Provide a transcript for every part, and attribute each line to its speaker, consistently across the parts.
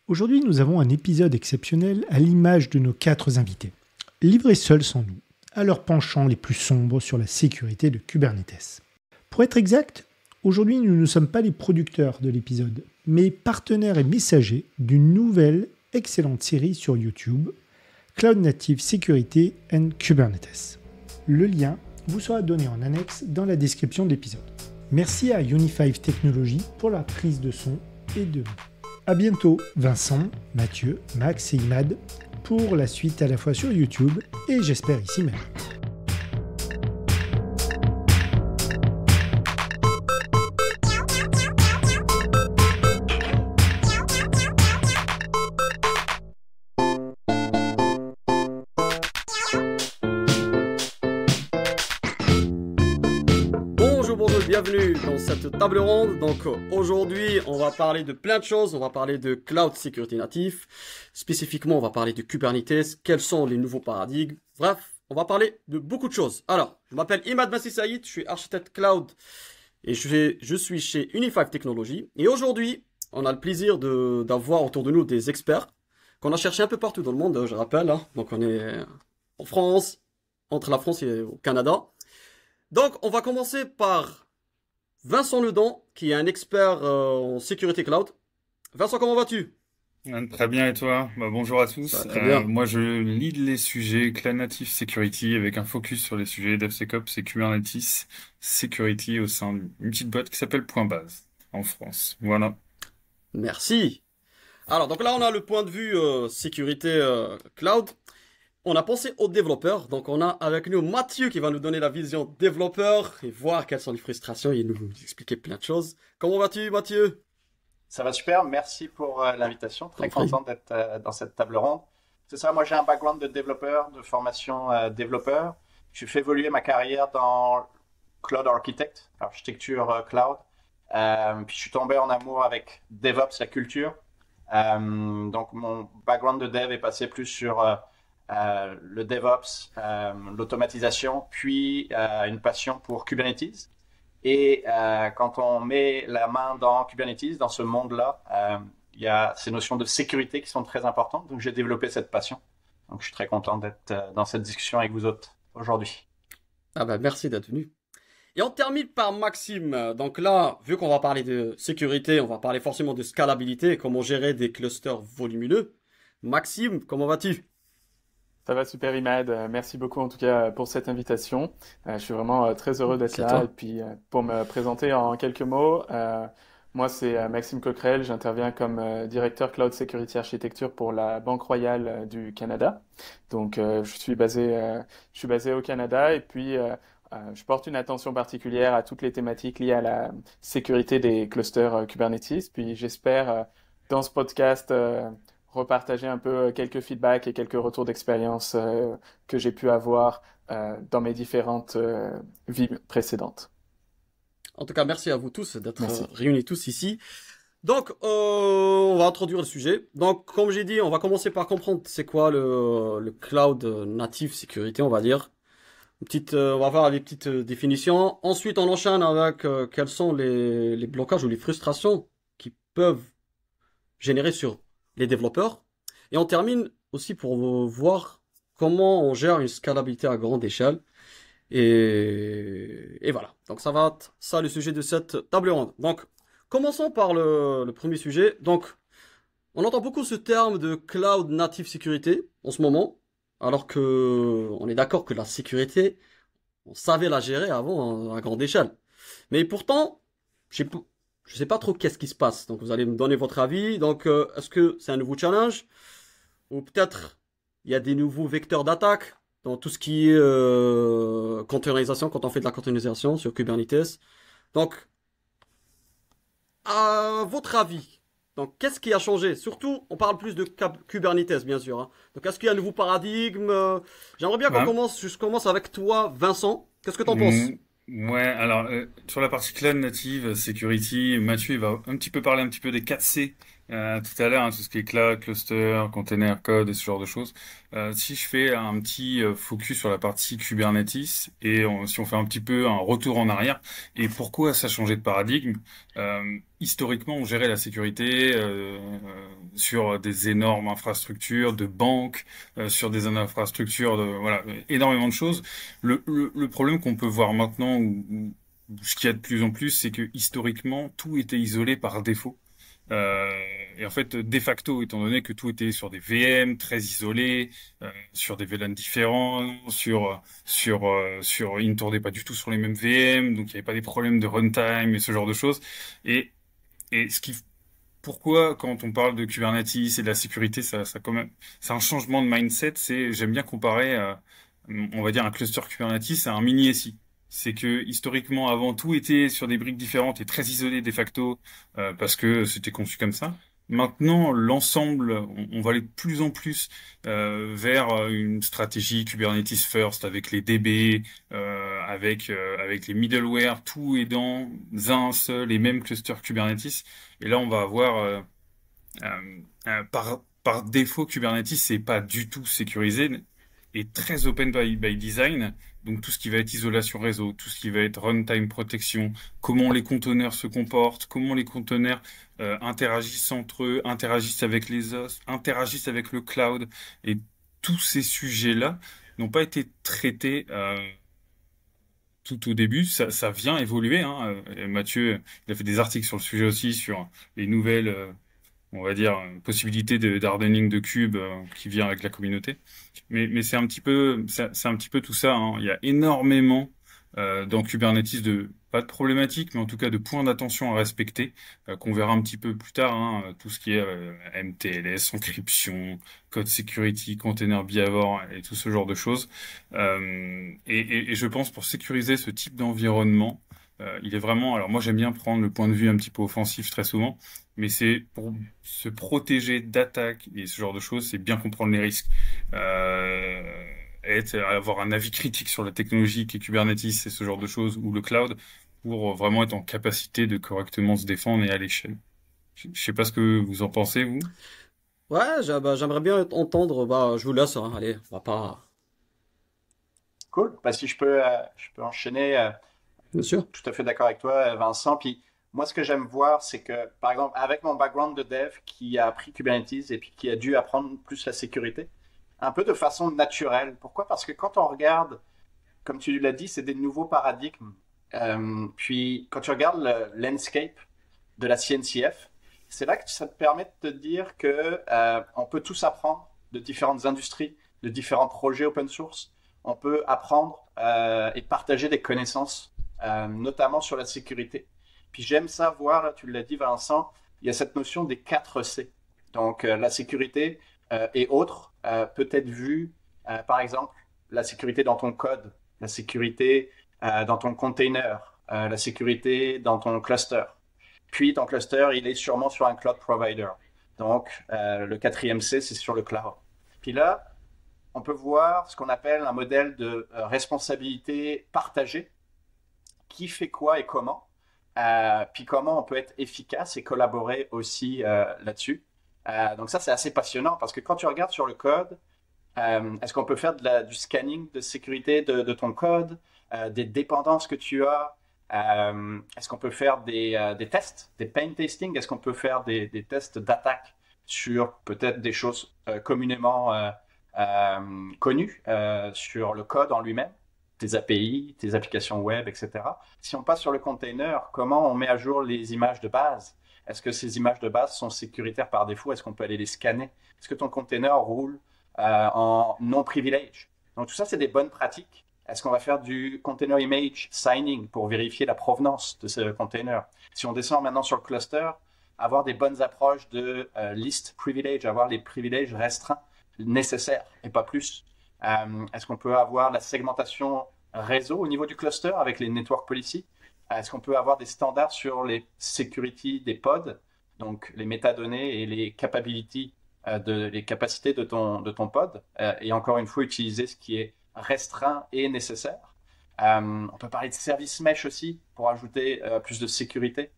Speaker 1: Aujourd'hui, nous avons un épisode exceptionnel à l'image de nos 4 invités, livrés seuls sans nous, à leurs penchants les plus sombres sur la sécurité de Kubernetes. Pour être exact, aujourd'hui, nous ne sommes pas les producteurs de l'épisode, mais partenaires et messagers d'une nouvelle excellente série sur YouTube, Cloud Native Security and Kubernetes. Le lien vous sera donné en annexe dans la description de l'épisode. Merci à Uni5 Technologies pour la prise de son et de vie. À bientôt Vincent, Mathieu, Max et Imad pour la suite à la fois sur YouTube et j'espère ici même.
Speaker 2: Bienvenue dans cette table ronde. Donc aujourd'hui, on va parler de plein de choses. On va parler de Cloud Security Native. Spécifiquement, on va parler de Kubernetes. Quels sont les nouveaux paradigmes? Bref, on va parler de beaucoup de choses. Alors, je m'appelle Imad Massi Saïd, je suis architecte cloud et je suis chez Uni5 Technologies. Et aujourd'hui, on a le plaisir d'avoir autour de nous des experts qu'on a cherchés un peu partout dans le monde, je rappelle. Donc on est en France, entre la France et au Canada. Donc on va commencer par Vincent Ledon, qui est un expert en sécurité cloud. Vincent, comment vas-tu?
Speaker 3: Très bien, et toi? Bonjour à tous.
Speaker 2: Très bien.
Speaker 3: Moi, je lead les sujets Cloud Native Security avec un focus sur les sujets DevSecOps et Kubernetes Security au sein d'une petite boîte qui s'appelle Point Base en France. Voilà.
Speaker 2: Merci. Alors, donc là, on a le point de vue sécurité cloud. On a pensé aux développeurs, donc on a avec nous Mathieu qui va nous donner la vision développeur et voir quelles sont les frustrations et nous expliquer plein de choses. Comment vas-tu, Mathieu?
Speaker 4: Ça va super, merci pour l'invitation. Très
Speaker 2: Compris.
Speaker 4: content d'être dans cette table ronde. C'est ça, moi j'ai un background de développeur, de formation développeur. J'ai fait évoluer ma carrière dans Cloud Architect, architecture cloud. Puis je suis tombé en amour avec DevOps, la culture. Donc mon background de dev est passé plus sur le DevOps, l'automatisation, puis une passion pour Kubernetes. Et quand on met la main dans Kubernetes, dans ce monde-là, il y a ces notions de sécurité qui sont très importantes. Donc j'ai développé cette passion. Donc je suis très content d'être dans cette discussion avec vous autres aujourd'hui.
Speaker 2: Ah bah merci d'être venu. Et on termine par Maxime. Donc là, vu qu'on va parler de sécurité, on va parler forcément de scalabilité, comment gérer des clusters volumineux. Maxime, comment vas-tu?
Speaker 5: Ça va super Imad, merci beaucoup en tout cas pour cette invitation. Je suis vraiment très heureux d'être
Speaker 2: C'est
Speaker 5: là.
Speaker 2: toi.
Speaker 5: Et puis pour me présenter en quelques mots, moi c'est Maxime Coquerel, j'interviens comme directeur Cloud Security Architecture pour la Banque Royale du Canada. Donc je suis basé au Canada et puis je porte une attention particulière à toutes les thématiques liées à la sécurité des clusters Kubernetes. Puis j'espère dans ce podcast repartager un peu quelques feedbacks et quelques retours d'expérience que j'ai pu avoir dans mes différentes vies précédentes.
Speaker 2: En tout cas, merci à vous tous d'être
Speaker 5: Merci.
Speaker 2: réunis tous ici. Donc, on va introduire le sujet. Donc, comme j'ai dit, on va commencer par comprendre c'est quoi le cloud native sécurité, on va dire. On va voir les petites définitions. Ensuite, on enchaîne avec quels sont les blocages ou les frustrations qui peuvent générer sur les développeurs. Et on termine aussi pour voir comment on gère une scalabilité à grande échelle. Et voilà. Donc ça va être ça le sujet de cette table ronde. Donc commençons par le premier sujet. Donc on entend beaucoup ce terme de cloud native sécurité en ce moment, alors que on est d'accord que la sécurité, on savait la gérer avant à grande échelle. Mais pourtant, je sais pas trop qu'est-ce qui se passe. Donc vous allez me donner votre avis. Donc est-ce que c'est un nouveau challenge ou peut-être il y a des nouveaux vecteurs d'attaque dans tout ce qui est containerisation, quand on fait de la containerisation sur Kubernetes. Donc, à votre avis, donc qu'est-ce qui a changé? Surtout, on parle plus de Kubernetes, bien sûr. Donc, est-ce qu'il y a un nouveau paradigme? J'aimerais bien
Speaker 3: Ouais.
Speaker 2: je commence avec toi, Vincent. Qu'est-ce que t'en penses?
Speaker 3: Ouais, alors sur la partie Cloud Native Security, Mathieu il va un petit peu parler un petit peu des 4 C tout à l'heure, hein, tout ce qui est cloud, cluster, container, code et ce genre de choses. Si je fais un petit focus sur la partie Kubernetes et si on fait un petit peu un retour en arrière, et pourquoi ça a changé de paradigme? Historiquement, on gérait la sécurité sur des énormes infrastructures de banques, sur des infrastructures de voilà, énormément de choses. Le problème qu'on peut voir maintenant, ou ce qu'il y a de plus en plus, c'est que historiquement, tout était isolé par défaut. Et en fait, de facto, étant donné que tout était sur des VM très isolés, sur des VLAN différents, ils ne tournaient pas du tout sur les mêmes VM, donc il n'y avait pas des problèmes de runtime et ce genre de choses. Et, et pourquoi, quand on parle de Kubernetes et de la sécurité, ça quand même, c'est un changement de mindset. J'aime bien comparer, on va dire, un cluster Kubernetes à un mini SI. C'est que historiquement, avant, tout était sur des briques différentes et très isolé de facto, parce que c'était conçu comme ça. Maintenant, l'ensemble, on va aller de plus en plus vers une stratégie Kubernetes first avec les DB, avec les middleware, tout est dans un seul et même cluster Kubernetes. Et là, on va avoir par défaut, Kubernetes, c'est pas du tout sécurisé et très open by design. Donc tout ce qui va être isolation réseau, tout ce qui va être runtime protection, comment les conteneurs se comportent, comment les conteneurs interagissent entre eux, interagissent avec les os, interagissent avec le cloud. Et tous ces sujets-là n'ont pas été traités tout au début. Ça vient évoluer, hein. Et Mathieu, il a fait des articles sur le sujet aussi, sur les nouvelles on va dire, une possibilité de hardening de cube qui vient avec la communauté. Mais c'est un petit peu tout ça, hein. Il y a énormément dans Kubernetes pas de problématiques, mais en tout cas de points d'attention à respecter, qu'on verra un petit peu plus tard, hein, tout ce qui est MTLS, encryption, code security, container behavior et tout ce genre de choses. Et je pense pour sécuriser ce type d'environnement, il est vraiment, alors moi j'aime bien prendre le point de vue un petit peu offensif très souvent, mais c'est pour se protéger d'attaques et ce genre de choses, c'est bien comprendre les risques. Avoir un avis critique sur la technologie qui est Kubernetes et ce genre de choses, ou le cloud, pour vraiment être en capacité de correctement se défendre et à l'échelle. Je sais pas ce que vous en pensez, vous.
Speaker 2: Ouais, j'aimerais bien entendre. Bah, je vous laisse, hein. Allez, on va pas.
Speaker 4: Cool. Bah, si je peux enchaîner.
Speaker 2: Bien sûr.
Speaker 4: Tout à fait d'accord avec toi, Vincent. Puis moi, ce que j'aime voir, c'est que, par exemple, avec mon background de dev qui a appris Kubernetes et puis qui a dû apprendre plus la sécurité, un peu de façon naturelle. Pourquoi? Parce que quand on regarde, comme tu l'as dit, c'est des nouveaux paradigmes. Puis quand tu regardes le landscape de la CNCF, c'est là que ça te permet de te dire que on peut tous apprendre de différentes industries, de différents projets open source. On peut apprendre et partager des connaissances, notamment sur la sécurité. Puis j'aime ça voir, là, tu l'as dit Vincent, il y a cette notion des 4 C. Donc la sécurité et autres peut être vue, par exemple, la sécurité dans ton code, la sécurité dans ton container, la sécurité dans ton cluster. Puis ton cluster, il est sûrement sur un cloud provider. Donc le quatrième C, c'est sur le cloud. Puis là, on peut voir ce qu'on appelle un modèle de responsabilité partagée. Qui fait quoi et comment, puis comment on peut être efficace et collaborer aussi là-dessus. Donc ça, c'est assez passionnant parce que quand tu regardes sur le code, est-ce qu'on peut faire du scanning de sécurité de ton code, des dépendances que tu as, est-ce qu'on peut faire des tests, des pain testing, est-ce qu'on peut faire des tests d'attaque sur peut-être des choses communément connues sur le code en lui-même, tes API, tes applications web, etc. Si on passe sur le container, comment on met à jour les images de base? Est-ce que ces images de base sont sécuritaires par défaut? Est-ce qu'on peut aller les scanner? Est-ce que ton container roule en non-privilege? Donc tout ça, c'est des bonnes pratiques. Est-ce qu'on va faire du container image signing pour vérifier la provenance de ce container? Si on descend maintenant sur le cluster, avoir des bonnes approches de list privilege, avoir les privilèges restreints nécessaires et pas plus. Est-ce qu'on peut avoir la segmentation réseau au niveau du cluster avec les network policy? Est-ce qu'on peut avoir des standards sur les security des pods, donc les métadonnées et les capabilities, les capacités de ton pod, et encore une fois utiliser ce qui est restreint et nécessaire. On peut parler de service mesh aussi pour ajouter plus de sécurité.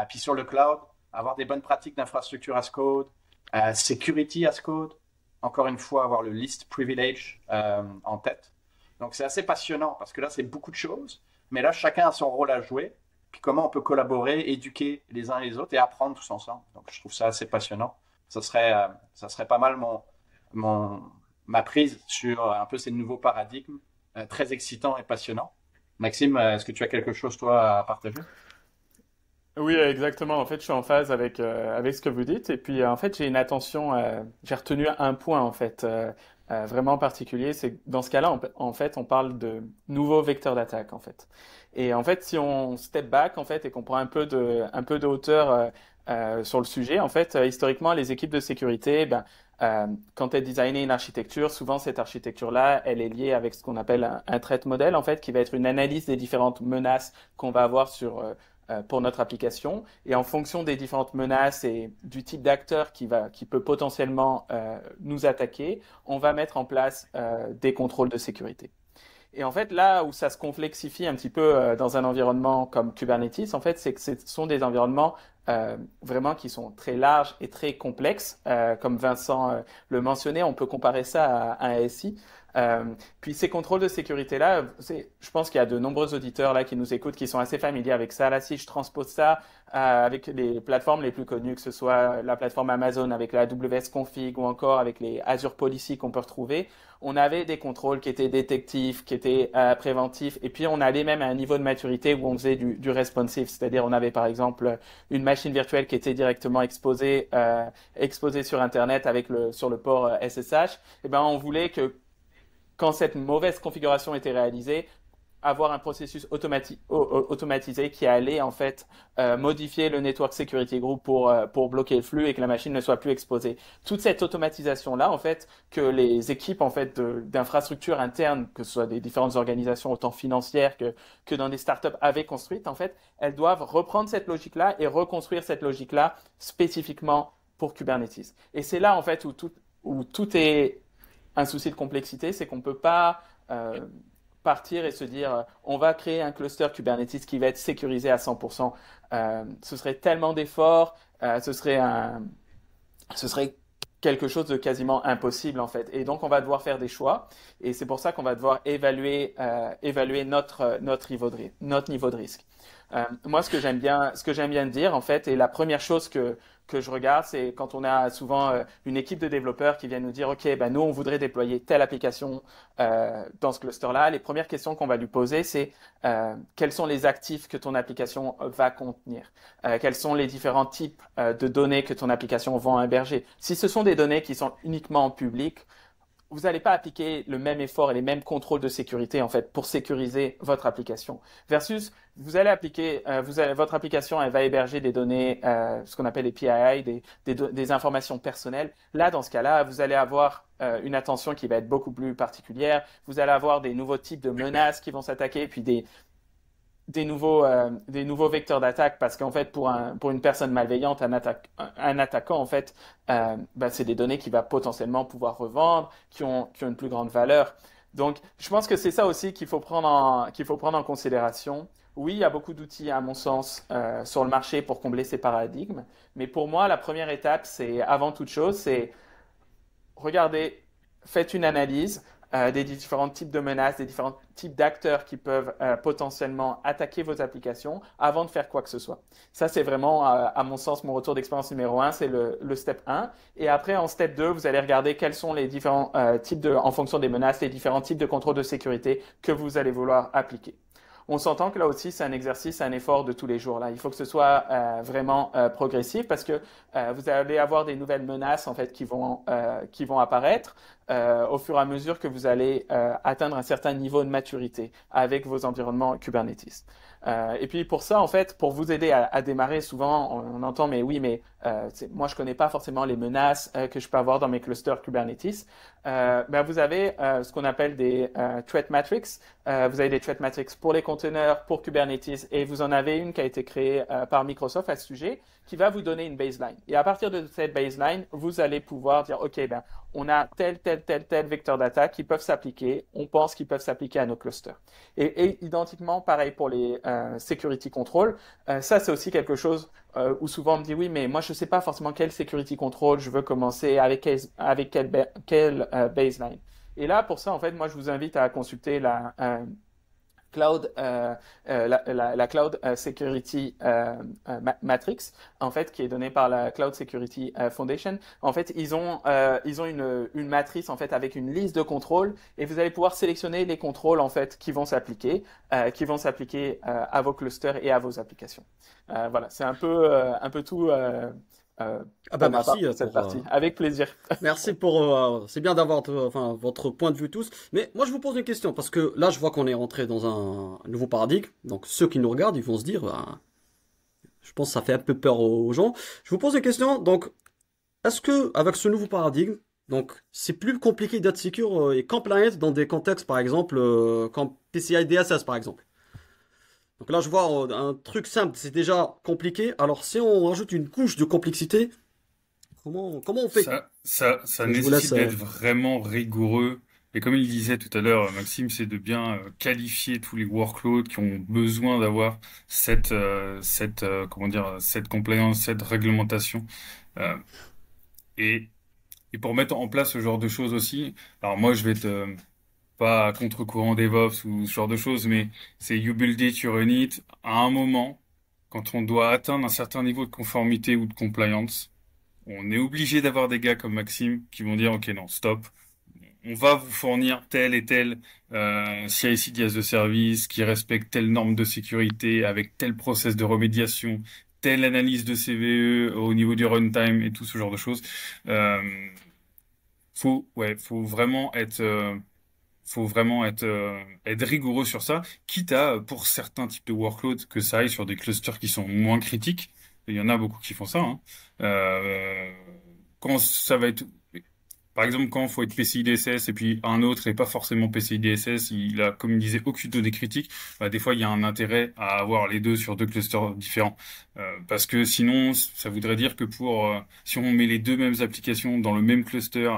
Speaker 4: Puis sur le cloud, avoir des bonnes pratiques d'infrastructure as code, security as code, encore une fois, avoir le least privilege en tête. Donc, c'est assez passionnant parce que là, c'est beaucoup de choses, mais là, chacun a son rôle à jouer. Puis comment on peut collaborer, éduquer les uns et les autres et apprendre tous ensemble. Donc, je trouve ça assez passionnant. Ça serait pas mal ma prise sur un peu ces nouveaux paradigmes, très excitants et passionnants. Maxime, est-ce que tu as quelque chose, toi, à partager?
Speaker 5: Oui, exactement. En fait, je suis en phase avec ce que vous dites. Et puis, en fait, j'ai retenu un point, en fait, vraiment particulier. C'est que dans ce cas-là, en fait, on parle de nouveaux vecteurs d'attaque, en fait. Et en fait, si on step back, en fait, et qu'on prend un peu de hauteur sur le sujet, en fait, historiquement, les équipes de sécurité, ben, quand elles designaient une architecture, souvent cette architecture-là, elle est liée avec ce qu'on appelle un threat model, en fait, qui va être une analyse des différentes menaces qu'on va avoir pour notre application. Et en fonction des différentes menaces et du type d'acteur qui peut potentiellement nous attaquer, on va mettre en place des contrôles de sécurité. Et en fait, là où ça se complexifie un petit peu dans un environnement comme Kubernetes, en fait, c'est que ce sont des environnements vraiment qui sont très larges et très complexes. Comme Vincent le mentionnait, on peut comparer ça à un SI. Euh, Puis ces contrôles de sécurité-là, je pense qu'il y a de nombreux auditeurs là qui nous écoutent qui sont assez familiers avec ça. Là, si je transpose ça avec les plateformes les plus connues, que ce soit la plateforme Amazon avec la AWS Config ou encore avec les Azure Policy qu'on peut retrouver, on avait des contrôles qui étaient détectifs, qui étaient préventifs, et puis on allait même à un niveau de maturité où on faisait du responsive, c'est-à-dire on avait par exemple une machine virtuelle qui était directement exposée sur Internet sur le port SSH. Et ben on voulait que quand cette mauvaise configuration était réalisée, avoir un processus automatisé qui allait en fait modifier le network security group pour bloquer le flux et que la machine ne soit plus exposée. Toute cette automatisation là en fait que les équipes en fait d'infrastructures internes, que ce soit des différentes organisations autant financières que dans des startups avaient construites, en fait, elles doivent reprendre cette logique là et reconstruire cette logique là spécifiquement pour Kubernetes. Et c'est là en fait où tout est un souci de complexité, c'est qu'on ne peut pas partir et se dire on va créer un cluster Kubernetes qui va être sécurisé à 100%. Ce serait tellement d'efforts, ce serait quelque chose de quasiment impossible en fait. Et donc on va devoir faire des choix et c'est pour ça qu'on va devoir évaluer notre niveau de risque. Moi, ce que j'aime bien dire, en fait, et la première chose que je regarde, c'est quand on a souvent une équipe de développeurs qui vient nous dire, OK, ben nous, on voudrait déployer telle application dans ce cluster-là. Les premières questions qu'on va lui poser, c'est quels sont les actifs que ton application va contenir? Quels sont les différents types de données que ton application va héberger? Si ce sont des données qui sont uniquement publiques, vous n'allez pas appliquer le même effort et les mêmes contrôles de sécurité en fait pour sécuriser votre application. Versus, vous allez appliquer, votre application, elle va héberger des données, ce qu'on appelle les PII, des informations personnelles. Là, dans ce cas-là, vous allez avoir une attention qui va être beaucoup plus particulière. Vous allez avoir des nouveaux types de menaces qui vont s'attaquer, puis des nouveaux vecteurs d'attaque parce qu'en fait pour une personne malveillante un attaquant en fait c'est des données qu'il va potentiellement pouvoir revendre qui ont une plus grande valeur. Donc je pense que c'est ça aussi qu'il faut prendre en considération. Oui, il y a beaucoup d'outils à mon sens sur le marché pour combler ces paradigmes, mais pour moi la première étape c'est avant toute chose c'est regardez, faites une analyse des différents types de menaces, des différents types d'acteurs qui peuvent potentiellement attaquer vos applications avant de faire quoi que ce soit. Ça, c'est vraiment, à mon sens, mon retour d'expérience numéro 1, c'est le step 1. Et après, en step 2, vous allez regarder quels sont les différents en fonction des menaces, les différents types de contrôle de sécurité que vous allez vouloir appliquer. On s'entend que là aussi, c'est un exercice, un effort de tous les jours. Là, il faut que ce soit vraiment progressif parce que vous allez avoir des nouvelles menaces en fait qui vont apparaître au fur et à mesure que vous allez atteindre un certain niveau de maturité avec vos environnements Kubernetes. Et puis pour ça, en fait, pour vous aider à démarrer, souvent on entend mais oui, mais moi je connais pas forcément les menaces que je peux avoir dans mes clusters Kubernetes. Vous avez ce qu'on appelle des threat matrix. Vous avez des threat matrix pour les conteneurs, pour Kubernetes, et vous en avez une qui a été créée par Microsoft à ce sujet, qui va vous donner une baseline. Et à partir de cette baseline, vous allez pouvoir dire, OK, on a tel vecteur d'attaque qui peuvent s'appliquer. On pense qu'ils peuvent s'appliquer à nos clusters. Et identiquement, pareil pour les security control. Ça, c'est aussi quelque chose où souvent on me dit oui, mais moi je sais pas forcément quel security control je veux commencer avec quel baseline. Et là, pour ça, en fait, moi je vous invite à consulter la Cloud Security Matrix, en fait, qui est donnée par la Cloud Security Foundation. En fait, ils ont une matrice en fait avec une liste de contrôles et vous allez pouvoir sélectionner les contrôles en fait qui vont s'appliquer à vos clusters et à vos applications. Voilà, c'est un peu tout.
Speaker 2: Ah bah
Speaker 5: Pour ma part,
Speaker 2: merci
Speaker 5: cette
Speaker 2: pour
Speaker 5: partie. Avec plaisir.
Speaker 2: merci pour c'est bien d'avoir enfin votre point de vue tous. Mais moi je vous pose une question parce que là je vois qu'on est rentré dans un nouveau paradigme. Donc ceux qui nous regardent, ils vont se dire bah, je pense que ça fait un peu peur aux gens. Je vous pose une question. Donc est-ce que avec ce nouveau paradigme, donc c'est plus compliqué d'être secure et compliant dans des contextes par exemple comme PCI DSS par exemple. Donc là je vois un truc simple, c'est déjà compliqué. Alors si on rajoute une couche de complexité, comment on fait?
Speaker 3: Ça
Speaker 2: Je vous
Speaker 3: nécessite
Speaker 2: laisse.
Speaker 3: d'être vraiment rigoureux. Et comme il disait tout à l'heure, Maxime, c'est de bien qualifier tous les workloads qui ont besoin d'avoir comment dire, cette compliance, cette réglementation. Euh, et, et pour mettre en place ce genre de choses aussi, alors moi je vais être pas à contre-courant DevOps ou ce genre de choses, mais c'est you build it, you run it. À un moment, quand on doit atteindre un certain niveau de conformité ou de compliance, on est obligé d'avoir des gars comme Maxime qui vont dire, OK, non, stop. On va vous fournir tel et tel CI/CD as a service qui respecte telle norme de sécurité avec tel process de remédiation, telle analyse de CVE au niveau du runtime et tout ce genre de choses. Euh, faut vraiment être rigoureux sur ça, quitte à, pour certains types de workloads, que ça aille sur des clusters qui sont moins critiques. Il y en a beaucoup qui font ça, hein. Euh, quand ça va être, par exemple, quand il faut être PCI DSS et puis un autre et pas forcément PCI DSS, il a, comme il disait, aucune donnée critique, bah, des fois, il y a un intérêt à avoir les deux sur deux clusters différents. Parce que sinon, ça voudrait dire que si on met les deux mêmes applications dans le même cluster,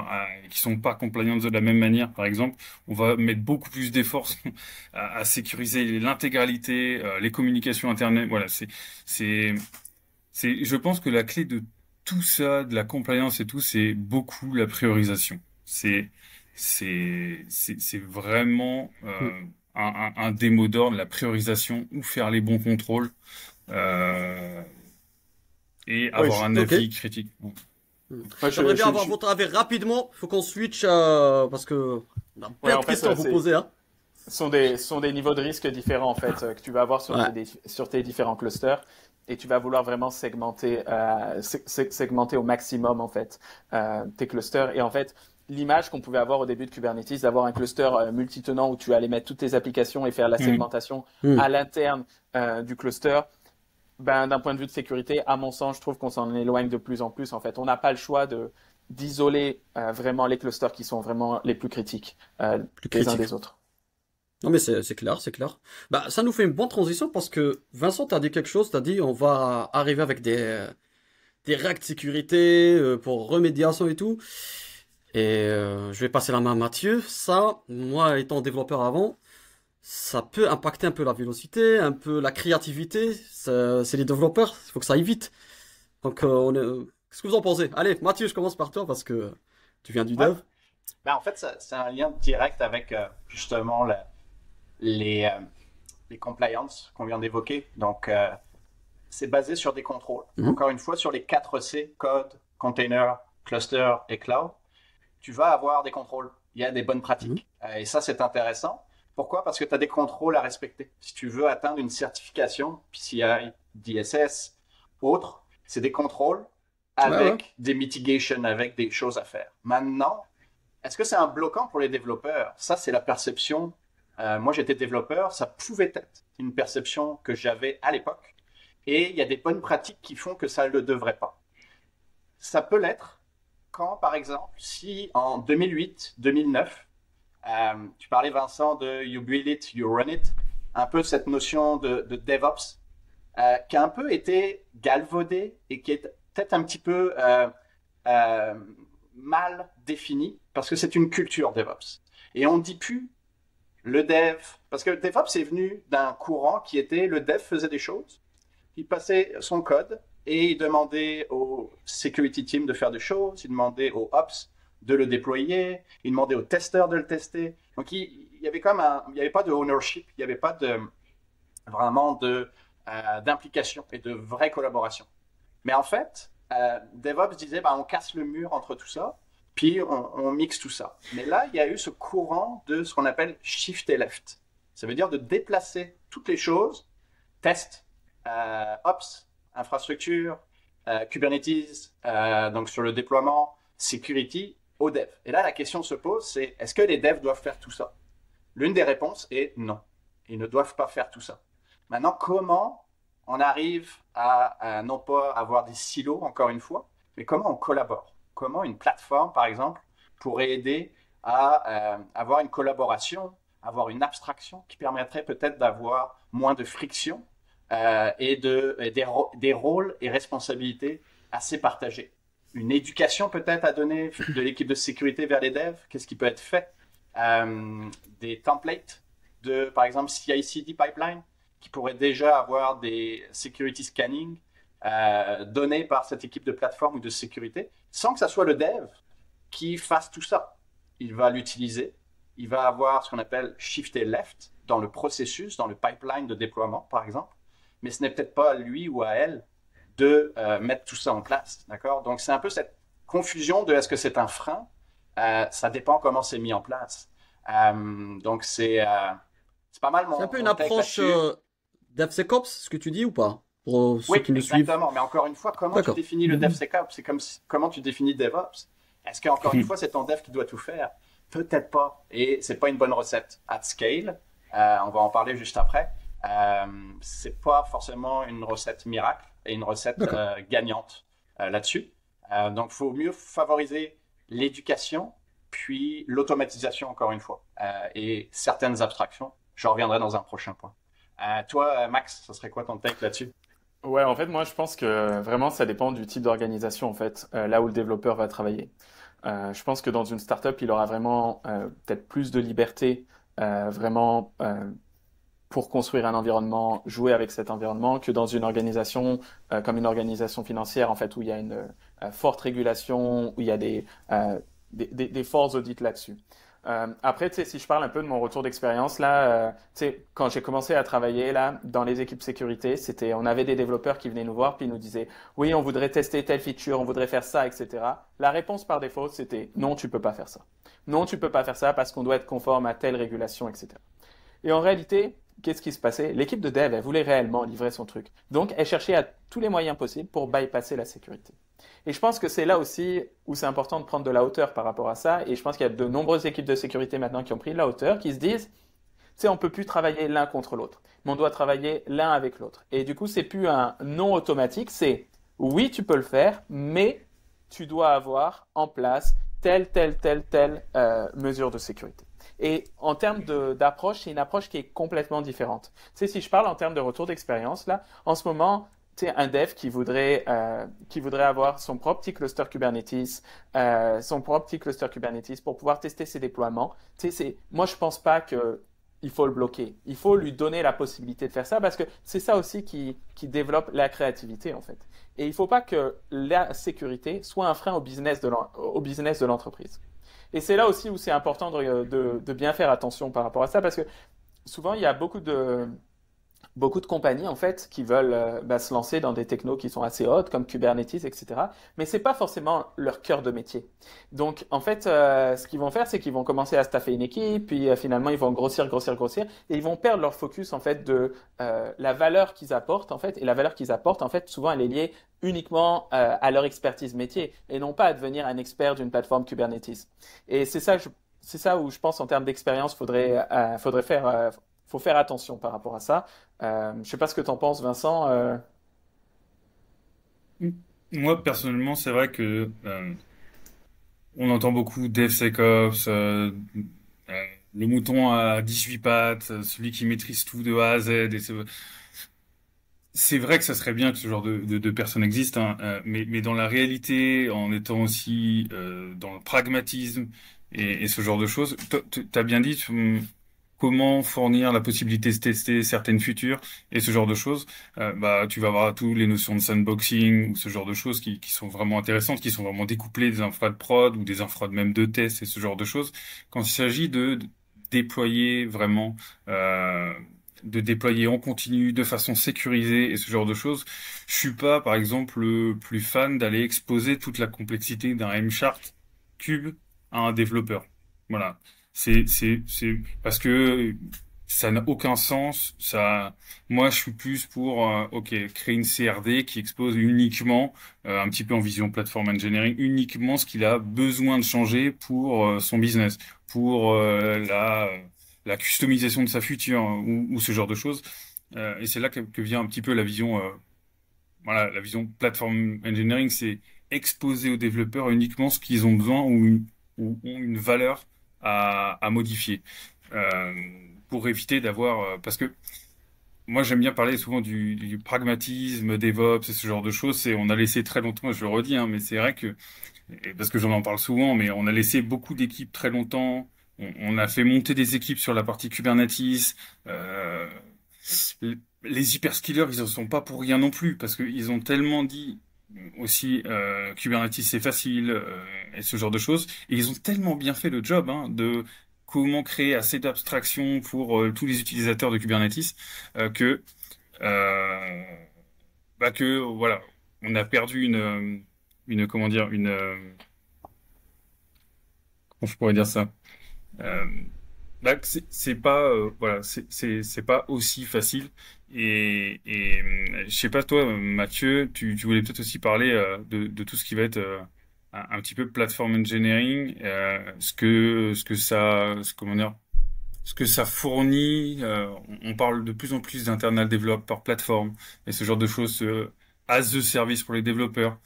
Speaker 3: qui sont pas compliant de la même manière, par exemple, on va mettre beaucoup plus d'efforts à sécuriser l'intégralité, les communications internet. Voilà, je pense que la clé de tout ça, de la compliance et tout, c'est beaucoup la priorisation. C'est vraiment un des mots d'ordre, la priorisation, où faire les bons contrôles euh, et
Speaker 5: Oui,
Speaker 3: avoir un
Speaker 2: Ok.
Speaker 3: avis critique. Bon.
Speaker 5: moi,
Speaker 2: J'aimerais bien avoir votre avis rapidement. Faut qu'on switch parce que on a
Speaker 5: ouais,
Speaker 2: plein
Speaker 5: en
Speaker 2: de
Speaker 5: fait,
Speaker 2: questions à vous
Speaker 5: c'est
Speaker 2: poser. Hein.
Speaker 5: sont des niveaux de risque différents en fait que tu vas avoir
Speaker 2: Ouais.
Speaker 5: sur tes différents clusters et tu vas vouloir vraiment segmenter au maximum en fait tes clusters et en fait l'image qu'on pouvait avoir au début de Kubernetes d'avoir un cluster multitenant où tu allais mettre toutes tes applications et faire la
Speaker 3: Mm.
Speaker 5: segmentation
Speaker 2: Hmm.
Speaker 5: à l'interne du cluster. Ben, d'un point de vue de sécurité, à mon sens, je trouve qu'on s'en éloigne de plus en plus. En fait, on n'a pas le choix d'isoler vraiment les clusters qui sont vraiment les plus critiques
Speaker 2: Plus
Speaker 5: les uns
Speaker 2: critique.
Speaker 5: des autres.
Speaker 2: Non mais c'est clair, c'est clair. Bah ça nous fait une bonne transition parce que Vincent t'as dit quelque chose, t'as dit on va arriver avec des règles de sécurité pour remédiation et tout. Et je vais passer la main à Mathieu. Ça, moi étant développeur avant, ça peut impacter un peu la vélocité, un peu la créativité. C'est les développeurs, il faut que ça aille vite. Donc qu'est-ce que vous en pensez? Allez, Mathieu, je commence par toi parce que tu viens du
Speaker 4: Ouais.
Speaker 2: dev.
Speaker 4: Ben, en fait, c'est un lien direct avec justement les, euh, les compliance qu'on vient d'évoquer. Donc, c'est basé sur des contrôles.
Speaker 2: Mhm.
Speaker 4: Encore une fois, sur les 4 C, code, container, cluster et cloud, tu vas avoir des contrôles. Il y a des bonnes pratiques. Et ça, c'est intéressant. Pourquoi? Parce que tu as des contrôles à respecter. Si tu veux atteindre une certification, PCI, DSS, autre, c'est des contrôles
Speaker 2: Ouais, ouais.
Speaker 4: avec des mitigations, avec des choses à faire. Maintenant, est-ce que c'est un bloquant pour les développeurs? Ça, c'est la perception. Moi, j'étais développeur, ça pouvait être une perception que j'avais à l'époque. Et il y a des bonnes pratiques qui font que ça ne le devrait pas. Ça peut l'être quand, par exemple, si en 2008-2009, tu parlais, Vincent, de you build it, you run it, un peu cette notion de DevOps, qui a un peu été galvaudée et qui est peut-être un petit peu mal définie, parce que c'est une culture DevOps. Et on ne dit plus le dev, parce que DevOps est venu d'un courant qui était le dev faisait des choses, il passait son code et il demandait au security team de faire des choses, il demandait aux ops de le déployer, il demandait aux testeurs de le tester. Donc il y avait il n'y avait pas de ownership, il n'y avait pas vraiment d'implication et de vraie collaboration. Mais en fait, DevOps disait, bah, on casse le mur entre tout ça, puis on mixe tout ça. Mais là, il y a eu ce courant de ce qu'on appelle shift et left. Ça veut dire de déplacer toutes les choses, test, ops, infrastructure, Kubernetes, donc sur le déploiement, security, aux devs. Et là, la question se pose, c'est est-ce que les devs doivent faire tout ça? L'une des réponses est non. Ils ne doivent pas faire tout ça. Maintenant, comment on arrive à non pas avoir des silos, encore une fois, mais comment on collabore? Comment une plateforme, par exemple, pourrait aider à avoir une collaboration, avoir une abstraction qui permettrait peut-être d'avoir moins de friction et des rôles et responsabilités assez partagés. Une éducation peut-être à donner de l'équipe de sécurité vers les devs, qu'est-ce qui peut être fait? Des templates de, par exemple, CI/CD pipeline, qui pourraient déjà avoir des security scanning donnés par cette équipe de plateforme ou de sécurité, sans que ça soit le dev qui fasse tout ça. Il va l'utiliser, il va avoir ce qu'on appelle shift et left dans le processus, dans le pipeline de déploiement, par exemple, mais ce n'est peut-être pas à lui ou à elle de mettre tout ça en place, d'accord? Donc, c'est un peu cette confusion de est-ce que c'est un frein? Ça dépend comment c'est mis en place. Donc, c'est pas mal
Speaker 2: C'est un peu une
Speaker 4: mon take
Speaker 2: approche
Speaker 4: là-dessus.
Speaker 2: DevSecOps, ce que tu dis ou pas? Pour ceux
Speaker 4: Oui,
Speaker 2: qui nous suivent.
Speaker 4: exactement. Mais encore une fois, comment tu
Speaker 2: D'accord.
Speaker 4: définis le DevSecOps? C'est comme comment tu définis DevOps. Est-ce qu'encore une fois, c'est ton dev qui doit tout faire? Peut-être pas. Et c'est pas une bonne recette at scale. On va en parler juste après. C'est pas forcément une recette miracle et une recette
Speaker 2: D'accord.
Speaker 4: gagnante là-dessus. Donc, il faut mieux favoriser l'éducation, puis l'automatisation, encore une fois, et certaines abstractions. Je reviendrai dans un prochain point. Toi, Max, ce serait quoi ton take là-dessus?
Speaker 5: Ouais, en fait, moi, je pense que vraiment, ça dépend du type d'organisation, en fait, là où le développeur va travailler. Je pense que dans une startup, il aura vraiment peut-être plus de liberté, vraiment pour construire un environnement, jouer avec cet environnement, que dans une organisation comme une organisation financière, en fait, où il y a une forte régulation, où il y a des forts audits là-dessus. Après, tu sais, si je parle un peu de mon retour d'expérience, là, tu sais, quand j'ai commencé à travailler là dans les équipes sécurité, on avait des développeurs qui venaient nous voir puis ils nous disaient, oui, on voudrait tester telle feature, on voudrait faire ça, etc. La réponse par défaut, c'était, non, tu peux pas faire ça. Non, tu peux pas faire ça parce qu'on doit être conforme à telle régulation, etc. Et en réalité, qu'est-ce qui se passait? L'équipe de dev, elle voulait réellement livrer son truc. Donc, elle cherchait à tous les moyens possibles pour bypasser la sécurité. Et je pense que c'est là aussi où c'est important de prendre de la hauteur par rapport à ça. Et je pense qu'il y a de nombreuses équipes de sécurité maintenant qui ont pris de la hauteur, qui se disent, tu sais, on peut plus travailler l'un contre l'autre, mais on doit travailler l'un avec l'autre. Et du coup, c'est plus un non automatique, c'est oui, tu peux le faire, mais tu dois avoir en place telle mesure de sécurité. Et en termes d'approche, c'est une approche qui est complètement différente. Tu sais, si je parle en termes de retour d'expérience, là, en ce moment, tu sais, un dev qui voudrait avoir son propre petit cluster Kubernetes pour pouvoir tester ses déploiements. Tu sais, moi, je pense pas que il faut le bloquer. Il faut lui donner la possibilité de faire ça parce que c'est ça aussi qui développe la créativité, en fait. Et il ne faut pas que la sécurité soit un frein au business de l'entreprise. Et c'est là aussi où c'est important de bien faire attention par rapport à ça parce que souvent, il y a beaucoup de compagnies en fait qui veulent se lancer dans des technos qui sont assez hautes comme Kubernetes, etc. Mais c'est pas forcément leur cœur de métier. Donc en fait, ce qu'ils vont faire, c'est qu'ils vont commencer à staffer une équipe, puis finalement ils vont grossir, et ils vont perdre leur focus en fait de la valeur qu'ils apportent en fait. Et la valeur qu'ils apportent en fait, souvent elle est liée uniquement à leur expertise métier et non pas à devenir un expert d'une plateforme Kubernetes. Et c'est ça où je pense en termes d'expérience, faut faire attention par rapport à ça. Je sais pas ce que t'en penses, Vincent.
Speaker 3: Moi, personnellement, c'est vrai que on entend beaucoup DevSecOps, le mouton à 18 pattes, celui qui maîtrise tout de A à Z. C'est vrai que ça serait bien que ce genre de personnes existent, hein, mais dans la réalité, en étant aussi dans le pragmatisme et ce genre de choses, t'as bien dit comment fournir la possibilité de tester certaines features et ce genre de choses, tu vas avoir tous les notions de sandboxing ou ce genre de choses qui sont vraiment intéressantes, qui sont vraiment découplées des infras de prod ou des infras de même de test et ce genre de choses. Quand il s'agit de déployer vraiment, de déployer en continu de façon sécurisée et ce genre de choses, je suis pas, par exemple, le plus fan d'aller exposer toute la complexité d'un M-Chart cube à un développeur. Voilà. C'est parce que ça n'a aucun sens. Moi, je suis plus pour, créer une CRD qui expose uniquement, un petit peu en vision platform engineering, uniquement ce qu'il a besoin de changer pour son business, pour la customisation de sa future ou ce genre de choses. Et c'est là que vient un petit peu la vision, la vision platform engineering, c'est exposer aux développeurs uniquement ce qu'ils ont besoin ou ont une valeur à modifier. Euh, pour éviter d'avoir... parce que moi, j'aime bien parler souvent du pragmatisme, DevOps et ce genre de choses. On a laissé très longtemps, je le redis, hein, mais c'est vrai que, et parce que j'en en parle souvent, mais on a laissé beaucoup d'équipes très longtemps. On a fait monter des équipes sur la partie Kubernetes. Euh, les hyperskillers, ils en sont pas pour rien non plus, parce qu'ils ont tellement dit aussi Kubernetes c'est facile et ce genre de choses. Et ils ont tellement bien fait le job de comment créer assez d'abstraction pour tous les utilisateurs de Kubernetes euh, que voilà, on a perdu une comment dire comment je pourrais dire ça. Euh, c'est pas voilà c'est pas aussi facile je sais pas toi Mathieu tu voulais peut-être aussi parler de tout ce qui va être un petit peu platform engineering comment dire ce que ça fournit on parle de plus en plus d'internal developer platform et ce genre de choses as a service pour les développeurs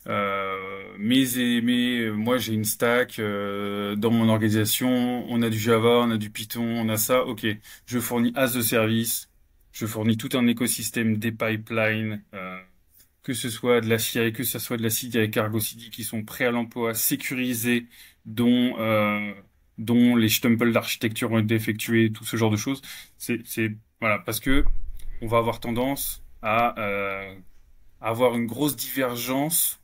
Speaker 3: moi j'ai une stack dans mon organisation, on a du Java, on a du Python, on a ça, ok. Je fournis as a service, je fournis tout un écosystème des pipelines, que ce soit de la CI, que ce soit de la CI avec Argo CD qui sont prêts à l'emploi, sécurisés, dont les stumples d'architecture ont été effectués, tout ce genre de choses. Voilà, parce que on va avoir tendance à avoir une grosse divergence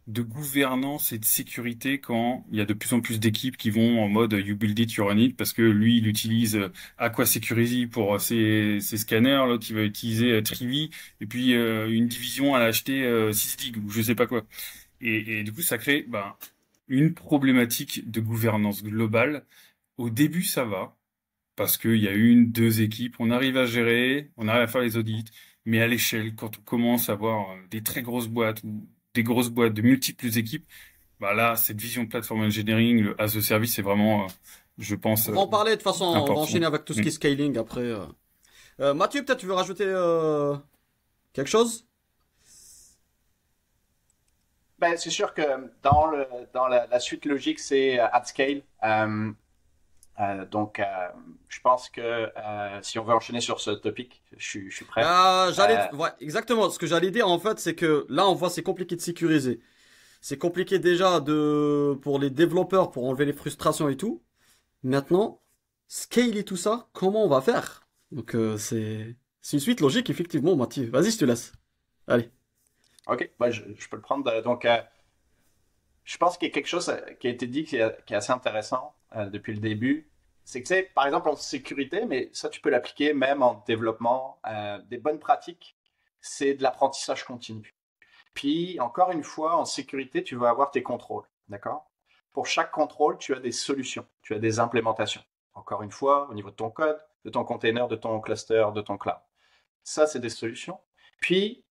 Speaker 3: de gouvernance et de sécurité quand il y a de plus en plus d'équipes qui vont en mode you build it, you run it, parce que lui, il utilise Aqua Security pour ses scanners, l'autre, il va utiliser Trivi, et puis une division, elle a acheté Sysdig ou je sais pas quoi. Et du coup, ça crée une problématique de gouvernance globale. Au début, ça va, parce qu'il y a deux équipes, on arrive à gérer, on arrive à faire les audits, mais à l'échelle, quand on commence à avoir des très grosses boîtes ou des grosses boîtes de multiples équipes, là, cette vision de platform engineering, le as a service, c'est vraiment, je pense,
Speaker 2: On va en parler de toute façon, on va
Speaker 3: important.
Speaker 2: enchaîner avec tout ce qui est scaling après. Mathieu, peut-être tu veux rajouter quelque chose?
Speaker 4: C'est sûr que dans la suite logique, c'est at scale. Je pense que si on veut enchaîner sur ce topic, je suis prêt.
Speaker 2: Ouais, exactement. Ce que j'allais dire en fait, c'est que là, on voit c'est compliqué de sécuriser. C'est compliqué déjà pour les développeurs pour enlever les frustrations et tout. Maintenant, scale et tout ça, comment on va faire? Donc c'est une suite logique effectivement, Mathieu. Vas-y, je te laisse. Allez.
Speaker 4: Ok, je peux le prendre. Je pense qu'il y a quelque chose qui a été dit qui est assez intéressant depuis le début. C'est que c'est, par exemple, en sécurité, mais ça, tu peux l'appliquer même en développement. Des bonnes pratiques, c'est de l'apprentissage continu. Puis, encore une fois, en sécurité, tu vas avoir tes contrôles. D'accord? Pour chaque contrôle, tu as des solutions, tu as des implémentations. Encore une fois, au niveau de ton code, de ton container, de ton cluster, de ton cloud. Ça, c'est des solutions. Puis,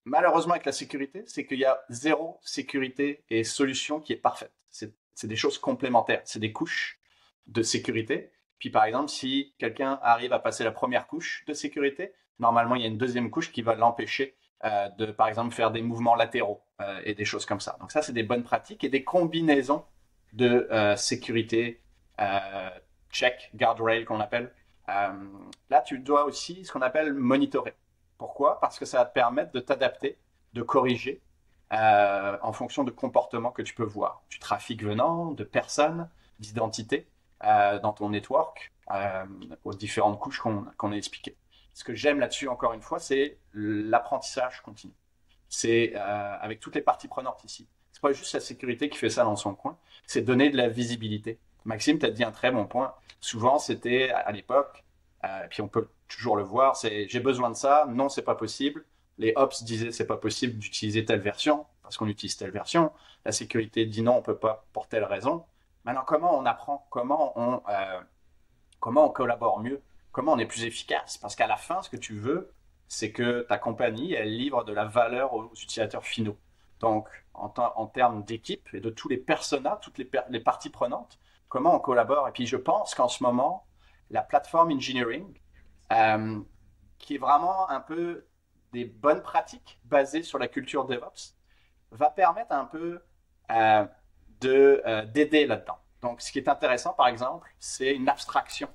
Speaker 4: malheureusement, avec la sécurité, c'est qu'il y a zéro sécurité et solution qui est parfaite. C'est des choses complémentaires, c'est des couches de sécurité. Puis par exemple, si quelqu'un arrive à passer la première couche de sécurité, normalement, il y a une deuxième couche qui va l'empêcher de, par exemple, faire des mouvements latéraux et des choses comme ça. Donc ça, c'est des bonnes pratiques et des combinaisons de sécurité, check, guardrail qu'on appelle. Là, tu dois aussi ce qu'on appelle monitorer. Pourquoi? Parce que ça va te permettre de t'adapter, de corriger en fonction de comportements que tu peux voir. Du trafic venant, de personnes, d'identités dans ton network. aux différentes couches qu'on a expliquées. Ce que j'aime là-dessus, encore une fois, c'est l'apprentissage continu. C'est avec toutes les parties prenantes ici. C'est pas juste la sécurité qui fait ça dans son coin, c'est donner de la visibilité. Maxime, tu as dit un très bon point. Souvent, c'était à l'époque, puis on peut toujours le voir, c'est j'ai besoin de ça, non, c'est pas possible. Les ops disaient c'est pas possible d'utiliser telle version parce qu'on utilise telle version. La sécurité dit non, on peut pas pour telle raison. Maintenant, comment on apprend, comment on collabore mieux, comment on est plus efficace? Parce qu'à la fin, ce que tu veux, c'est que ta compagnie, elle livre de la valeur aux utilisateurs finaux. Donc, en termes d'équipe et de tous les personas, toutes les parties prenantes, comment on collabore? Et puis, je pense qu'en ce moment, la plateforme engineering, qui est vraiment un peu des bonnes pratiques basées sur la culture DevOps, va permettre un peu d'aider là-dedans. Donc, ce qui est intéressant, par exemple, c'est une abstraction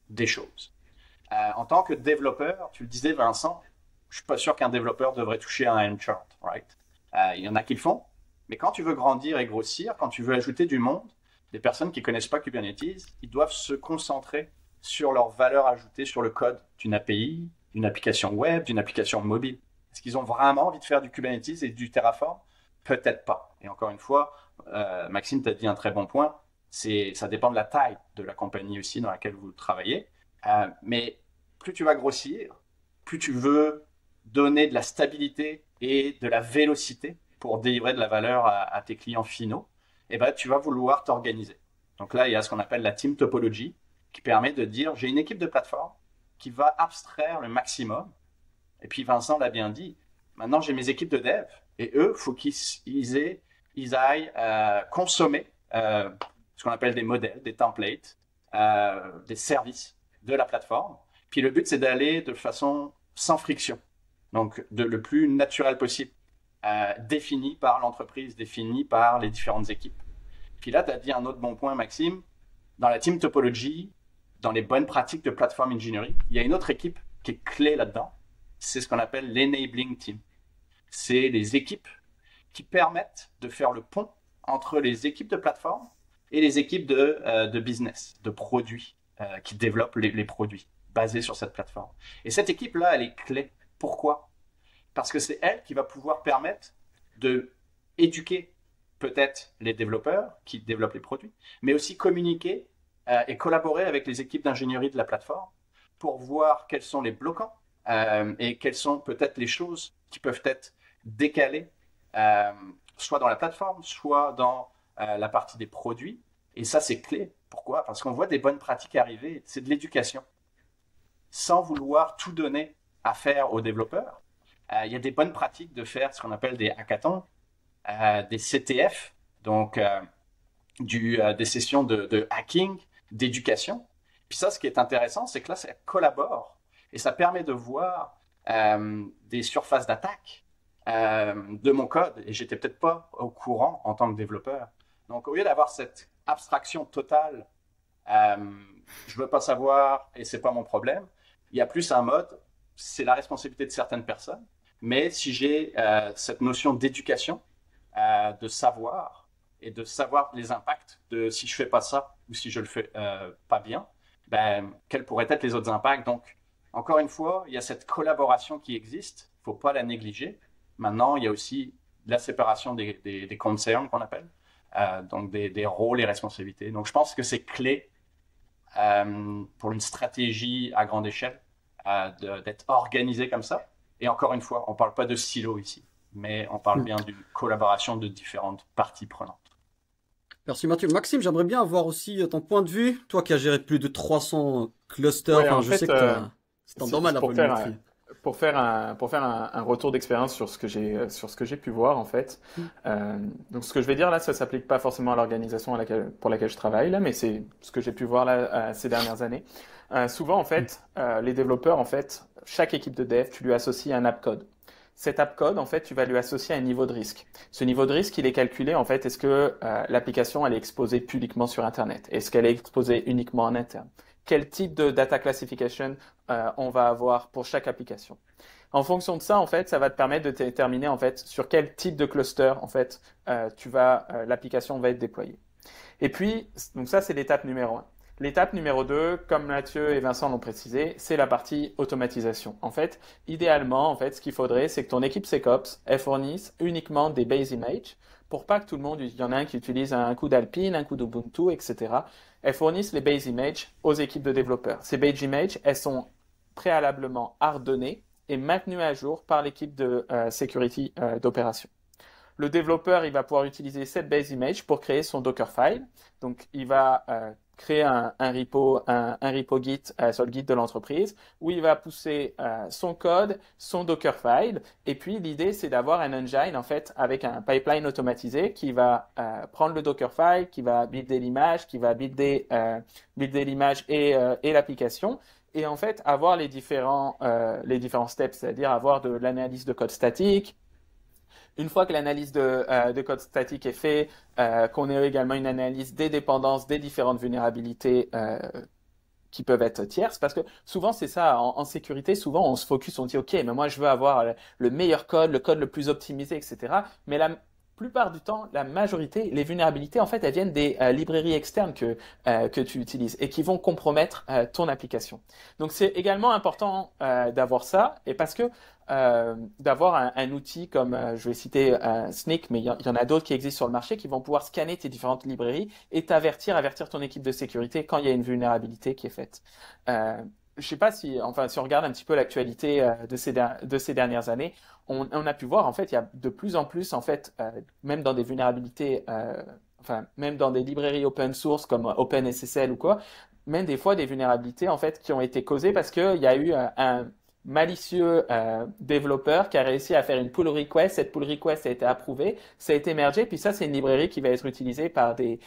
Speaker 4: des choses. En tant que développeur, tu le disais, Vincent, je suis pas sûr qu'un développeur devrait toucher à un Helm chart, right? Il y en a qui le font, mais quand tu veux grandir et grossir, quand tu veux ajouter du monde, des personnes qui connaissent pas Kubernetes, ils doivent se concentrer sur leur valeur ajoutée sur le code d'une API, d'une application web, d'une application mobile. Est-ce qu'ils ont vraiment envie de faire du Kubernetes et du Terraform? Peut-être pas. Et encore une fois, Maxime t'a dit un très bon point, ça dépend de la taille de la compagnie aussi dans laquelle vous travaillez. Mais plus tu vas grossir, plus tu veux donner de la stabilité et de la vélocité pour délivrer de la valeur à tes clients finaux, et ben, tu vas vouloir t'organiser. Donc là, il y a ce qu'on appelle la team topology qui permet de dire, j'ai une équipe de plateforme qui va abstraire le maximum. Et puis Vincent l'a bien dit, maintenant j'ai mes équipes de dev et eux, il faut qu'ils aillent consommer ce qu'on appelle des modèles, des templates, des services de la plateforme. Puis le but, c'est d'aller de façon sans friction, donc le plus naturel possible, défini par l'entreprise, défini par les différentes équipes. Puis là, tu as dit un autre bon point, Maxime. Dans la team topology, dans les bonnes pratiques de platform engineering, il y a une autre équipe qui est clé là-dedans. C'est ce qu'on appelle l'enabling team. C'est les équipes qui permettent de faire le pont entre les équipes de plateforme et les équipes de business, de produits, qui développent les produits basés sur cette plateforme. Et cette équipe-là, elle est clé. Pourquoi? Parce que c'est elle qui va pouvoir permettre de éduquer peut-être les développeurs qui développent les produits, mais aussi communiquer et collaborer avec les équipes d'ingénierie de la plateforme pour voir quels sont les bloquants et quelles sont peut-être les choses qui peuvent être décalées, soit dans la plateforme, soit dans la partie des produits. Et ça, c'est clé. Pourquoi? Parce qu'on voit des bonnes pratiques arriver. C'est de l'éducation. Sans vouloir tout donner à faire aux développeurs, il y a des bonnes pratiques de faire ce qu'on appelle des hackathons, des CTF, donc des sessions de hacking, d'éducation. Puis ça, ce qui est intéressant, c'est que là, ça collabore et ça permet de voir des surfaces d'attaque de mon code. Et j'étais peut-être pas au courant en tant que développeur. Donc, au lieu d'avoir cette abstraction totale, je veux pas savoir et c'est pas mon problème, il y a plus un mode, c'est la responsabilité de certaines personnes. Mais si j'ai cette notion d'éducation, de savoir et de savoir les impacts de si je fais pas ça ou si je le fais pas bien, ben, quels pourraient être les autres impacts. Donc, encore une fois, il y a cette collaboration qui existe, il faut pas la négliger. Maintenant, il y a aussi la séparation des concerns qu'on appelle, donc des rôles et responsabilités. Donc, je pense que c'est clé pour une stratégie à grande échelle d'être organisé comme ça. Et encore une fois, on ne parle pas de silo ici, mais on parle bien d'une collaboration de différentes parties prenantes.
Speaker 2: Merci Mathieu. Maxime, j'aimerais bien avoir aussi ton point de vue. Toi qui as géré plus de 300 clusters,
Speaker 5: Ouais, en
Speaker 2: je
Speaker 5: fait,
Speaker 2: sais que c'est un domaine la
Speaker 5: pour faire
Speaker 2: volumétrie.
Speaker 5: pour faire un retour d'expérience sur ce que j'ai pu voir en fait. Donc ce que je vais dire là, ça s'applique pas forcément à l'organisation pour laquelle je travaille là, mais c'est ce que j'ai pu voir là ces dernières années. Souvent en fait, les développeurs en fait, chaque équipe de dev, tu lui associes un app code. Cet app code, en fait, tu vas lui associer un niveau de risque. Ce niveau de risque, il est calculé, en fait, est-ce que l'application, elle est exposée publiquement sur Internet? Est-ce qu'elle est exposée uniquement en interne? Quel type de data classification on va avoir pour chaque application? En fonction de ça, en fait, ça va te permettre de déterminer, en fait, sur quel type de cluster, en fait, l'application va être déployée. Et puis, donc ça, c'est l'étape numéro 1. L'étape numéro 2, comme Mathieu et Vincent l'ont précisé, c'est la partie automatisation. En fait, idéalement, ce qu'il faudrait, c'est que ton équipe SecOps, elle fournisse uniquement des base images pour pas que tout le monde, il y en a un qui utilise un coup d'Alpine, un coup d'Ubuntu, etc. Elles fournissent les base images aux équipes de développeurs. Ces base images, elles sont préalablement hardenées et maintenues à jour par l'équipe de security d'opération. Le développeur, il va pouvoir utiliser cette base image pour créer son Dockerfile. Donc, il va créer un repo Git sur le Git de l'entreprise où il va pousser son code, son Dockerfile. Et puis, l'idée, c'est d'avoir un engine, avec un pipeline automatisé qui va prendre le Dockerfile, qui va builder l'image, qui va builder l'image et l'application. Et avoir les différents steps, c'est-à-dire avoir de l'analyse de code statique. Une fois que l'analyse de code statique est faite, qu'on ait également une analyse des dépendances, des différentes vulnérabilités qui peuvent être tierces, parce que souvent c'est ça, en sécurité, souvent on se focus, on dit ok, mais moi je veux avoir le meilleur code, le code le plus optimisé, etc. Mais la plupart du temps, la majorité, les vulnérabilités, elles viennent des librairies externes que tu utilises et qui vont compromettre ton application. Donc c'est également important d'avoir ça, et parce que d'avoir un outil comme, je vais citer Snyk, mais il y en a d'autres qui existent sur le marché qui vont pouvoir scanner tes différentes librairies et avertir ton équipe de sécurité quand il y a une vulnérabilité qui est faite. Je sais pas si on regarde un petit peu l'actualité de ces dernières années, on a pu voir, il y a de plus en plus, même dans des vulnérabilités, même dans des librairies open source comme OpenSSL ou quoi, même des fois des vulnérabilités, qui ont été causées parce qu'il y a eu un malicieux développeur qui a réussi à faire une pull request. Cette pull request a été approuvée, ça a été mergé, puis ça, c'est une librairie qui va être utilisée par des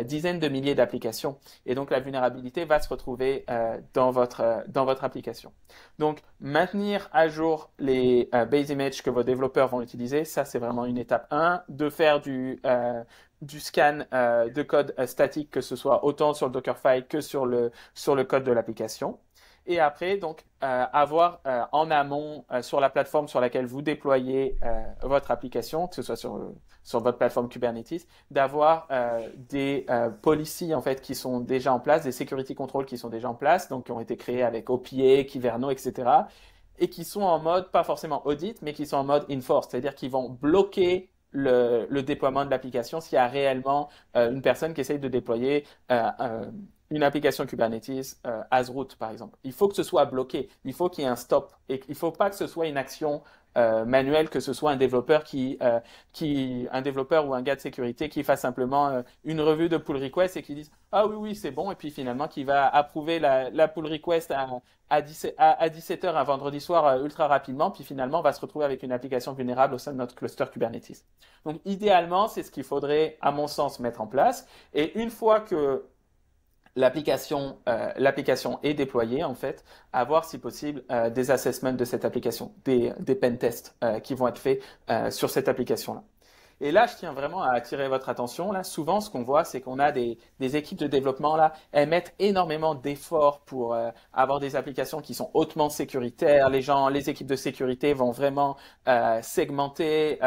Speaker 5: dizaines de milliers d'applications. Et donc, la vulnérabilité va se retrouver dans votre application. Donc, maintenir à jour les base images que vos développeurs vont utiliser, ça, c'est vraiment une étape 1. De faire du scan de code statique, que ce soit autant sur le Dockerfile que sur le code de l'application. Et après, donc, avoir en amont sur la plateforme sur laquelle vous déployez votre application, que ce soit sur votre plateforme Kubernetes, d'avoir des policies qui sont déjà en place, des security controls qui sont déjà en place, donc qui ont été créés avec OPA, Kyverno, etc. Et qui sont en mode, pas forcément audit, mais qui sont en mode enforce, c'est-à-dire qu'ils vont bloquer le déploiement de l'application s'il y a réellement une personne qui essaye de déployer une application Kubernetes as root, par exemple. Il faut que ce soit bloqué, il faut qu'il y ait un stop, et il ne faut pas que ce soit une action manuelle, que ce soit un développeur un développeur ou un gars de sécurité qui fasse simplement une revue de pull request et qui dise ah oui c'est bon, et puis finalement qui va approuver la pull request à 17h un vendredi soir ultra rapidement, puis finalement va se retrouver avec une application vulnérable au sein de notre cluster Kubernetes. Donc idéalement, c'est ce qu'il faudrait, à mon sens, mettre en place. Et une fois que l'application est déployée, avoir si possible des assessments de cette application, des pen tests qui vont être faits sur cette application-là. Et là, je tiens vraiment à attirer votre attention. Là, souvent, ce qu'on voit, c'est qu'on a des équipes de développement là, elles mettent énormément d'efforts pour avoir des applications qui sont hautement sécuritaires. Les équipes de sécurité vont vraiment segmenter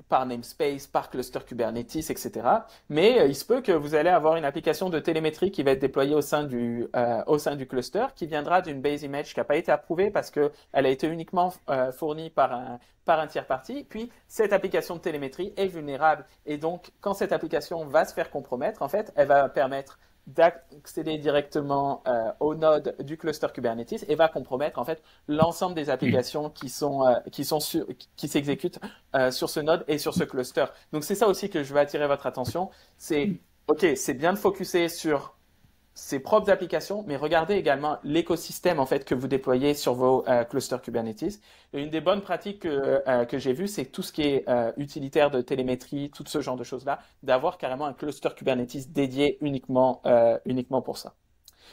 Speaker 5: par namespace, par cluster Kubernetes, etc. Mais il se peut que vous allez avoir une application de télémétrie qui va être déployée au sein du cluster, qui viendra d'une base image qui n'a pas été approuvée parce qu'elle a été uniquement fournie par un tiers parti. Puis cette application de télémétrie est vulnérable. Et donc, quand cette application va se faire compromettre, elle va permettre d'accéder directement au node du cluster Kubernetes et va compromettre l'ensemble des applications qui s'exécutent sur ce node et sur ce cluster. Donc c'est ça aussi que je veux attirer votre attention. C'est bien de focuser sur ses propres applications, mais regardez également l'écosystème que vous déployez sur vos clusters Kubernetes. Et une des bonnes pratiques que j'ai vues, c'est tout ce qui est utilitaire de télémétrie, tout ce genre de choses-là, d'avoir carrément un cluster Kubernetes dédié uniquement pour ça.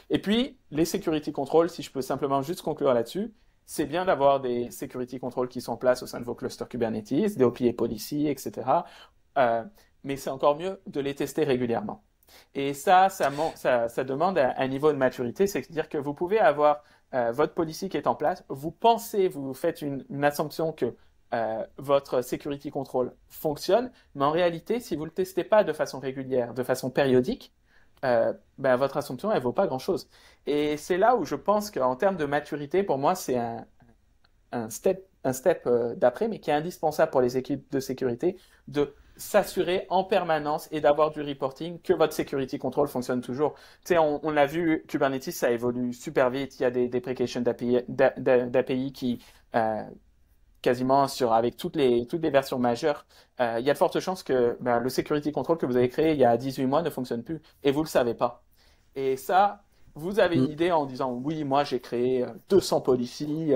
Speaker 5: Et puis, les security controls, si je peux simplement juste conclure là-dessus, c'est bien d'avoir des security controls qui sont en place au sein de vos clusters Kubernetes, des OPA policy, etc. Mais c'est encore mieux de les tester régulièrement. Et ça demande un niveau de maturité, c'est-à-dire que vous pouvez avoir votre policy qui est en place, vous faites une assumption que votre security control fonctionne, mais en réalité, si vous ne le testez pas de façon régulière, de façon périodique, votre assumption, elle vaut pas grand-chose. Et c'est là où je pense qu'en termes de maturité, pour moi, c'est un step d'après, mais qui est indispensable pour les équipes de sécurité, de s'assurer en permanence et d'avoir du reporting que votre security control fonctionne toujours. Tu sais, on l'a vu, Kubernetes, ça évolue super vite. Il y a des deprecations d'API qui, quasiment avec toutes les versions majeures, il y a de fortes chances que le security control que vous avez créé il y a 18 mois ne fonctionne plus et vous ne le savez pas. Et ça, vous avez une
Speaker 2: Mm.
Speaker 5: idée en disant oui, moi j'ai créé 200 policies,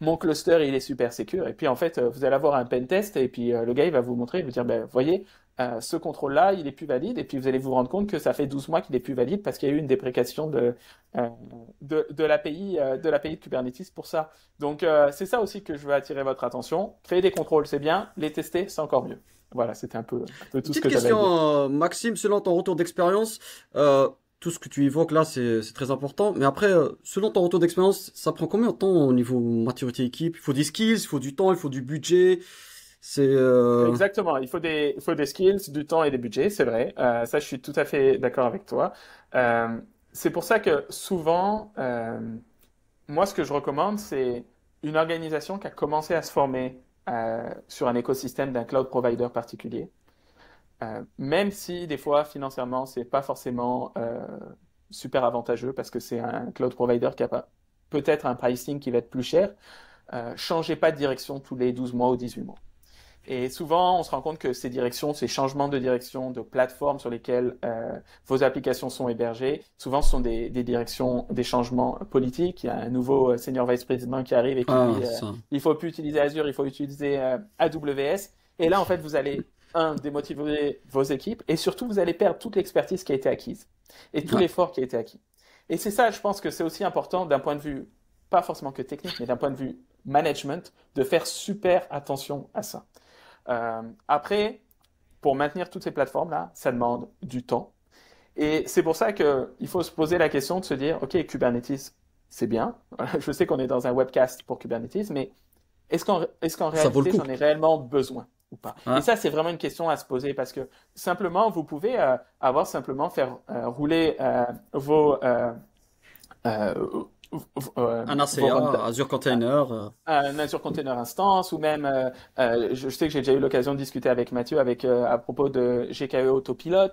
Speaker 5: mon cluster il est super secure. Et puis en fait, vous allez avoir un pen test et puis le gars il va vous montrer, il va vous dire voyez, ce contrôle-là il est plus valide. Et puis vous allez vous rendre compte que ça fait 12 mois qu'il est plus valide parce qu'il y a eu une déprécation euh, de l'API de l'API de Kubernetes pour ça. Donc c'est ça aussi que je veux attirer votre attention. Créer des contrôles c'est bien, les tester c'est encore mieux. Voilà, c'était un peu
Speaker 2: Une
Speaker 5: tout ce
Speaker 2: petite
Speaker 5: que j'avais à dire.
Speaker 2: question, Maxime, selon ton retour d'expérience, tout ce que tu évoques là, c'est très important. Mais après, selon ton retour d'expérience, ça prend combien de temps au niveau maturité équipe? Il faut des skills, il faut du temps, il faut du budget. C'est
Speaker 5: Exactement, il faut des skills, du temps et des budgets, c'est vrai. Ça, je suis tout à fait d'accord avec toi. C'est pour ça que souvent, moi, ce que je recommande, c'est une organisation qui a commencé à se former sur un écosystème d'un cloud provider particulier. Même si des fois, financièrement, c'est pas forcément super avantageux parce que c'est un cloud provider qui a peut-être un pricing qui va être plus cher. Changez pas de direction tous les 12 mois ou 18 mois. Et souvent, on se rend compte que ces directions, ces changements de direction, de plateformes sur lesquelles vos applications sont hébergées, souvent ce sont des directions, des changements politiques. Il y a un nouveau senior vice président qui arrive et qui
Speaker 2: ah
Speaker 5: dit
Speaker 2: ça.
Speaker 5: il faut plus utiliser Azure, il faut utiliser AWS. Et là, en fait, vous allez démotiver vos équipes et surtout, vous allez perdre toute l'expertise qui a été acquise et tout
Speaker 2: Ouais.
Speaker 5: l'effort qui a été acquis. Et c'est ça, je pense que c'est aussi important d'un point de vue, pas forcément que technique, mais d'un point de vue management, de faire super attention à ça. Après, pour maintenir toutes ces plateformes-là, ça demande du temps. Et c'est pour ça qu'il faut se poser la question de se dire, OK, Kubernetes, c'est bien. Je sais qu'on est dans un webcast pour Kubernetes, mais est-ce qu'en
Speaker 2: Ça vaut le
Speaker 5: réalité,
Speaker 2: coup.
Speaker 5: j'en ai réellement besoin ou pas? Et
Speaker 2: Ouais.
Speaker 5: ça, c'est vraiment une question à se poser parce que simplement, vous pouvez avoir simplement faire rouler euh,
Speaker 2: Un
Speaker 5: vos
Speaker 2: ACA, Azure Container.
Speaker 5: un Azure Container Instance ou même, je sais que j'ai déjà eu l'occasion de discuter avec Mathieu à propos de GKE Autopilot.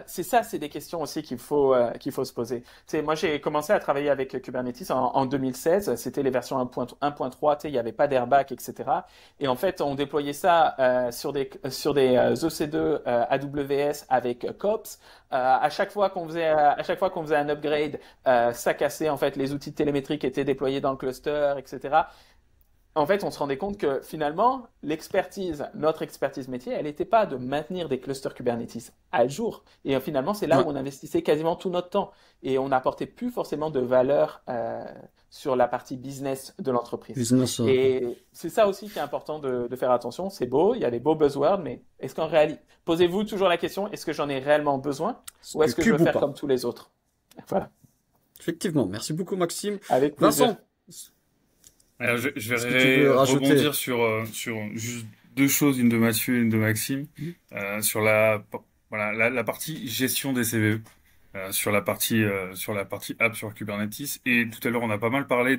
Speaker 5: C'est ça, c'est des questions aussi qu'il faut se poser. Tu sais, moi, j'ai commencé à travailler avec Kubernetes en 2016. C'était les versions 1.3, tu sais, il n'y avait pas d'airbag, etc. Et en fait, on déployait ça sur des EC2 AWS avec COPS. À chaque fois qu'on faisait un upgrade, ça cassait en fait les outils de télémétrie qui étaient déployés dans le cluster, etc. En fait, on se rendait compte que finalement, notre expertise métier, elle n'était pas de maintenir des clusters Kubernetes à jour. Et finalement, c'est là
Speaker 2: Ouais.
Speaker 5: où on investissait quasiment tout notre temps. Et on n'apportait plus forcément de valeur sur la partie business de l'entreprise.
Speaker 2: Business.
Speaker 5: Et c'est ça aussi qui est important de faire attention. C'est beau, il y a des beaux buzzwords, mais est-ce qu'en réalité, posez-vous toujours la question, est-ce que j'en ai réellement besoin ou
Speaker 2: Du
Speaker 5: est-ce que je veux
Speaker 2: cube ou
Speaker 5: faire
Speaker 2: pas.
Speaker 5: comme tous les autres? Voilà,
Speaker 2: Effectivement. Merci beaucoup, Maxime.
Speaker 5: avec plaisir.
Speaker 2: Vincent,
Speaker 3: Alors, je
Speaker 2: est-ce que tu veux
Speaker 3: vais
Speaker 2: rajouter?
Speaker 3: rebondir sur juste deux choses, une de Mathieu et une de Maxime, sur voilà, la partie gestion des CVE, sur la partie app sur Kubernetes. Et tout à l'heure, on a pas mal parlé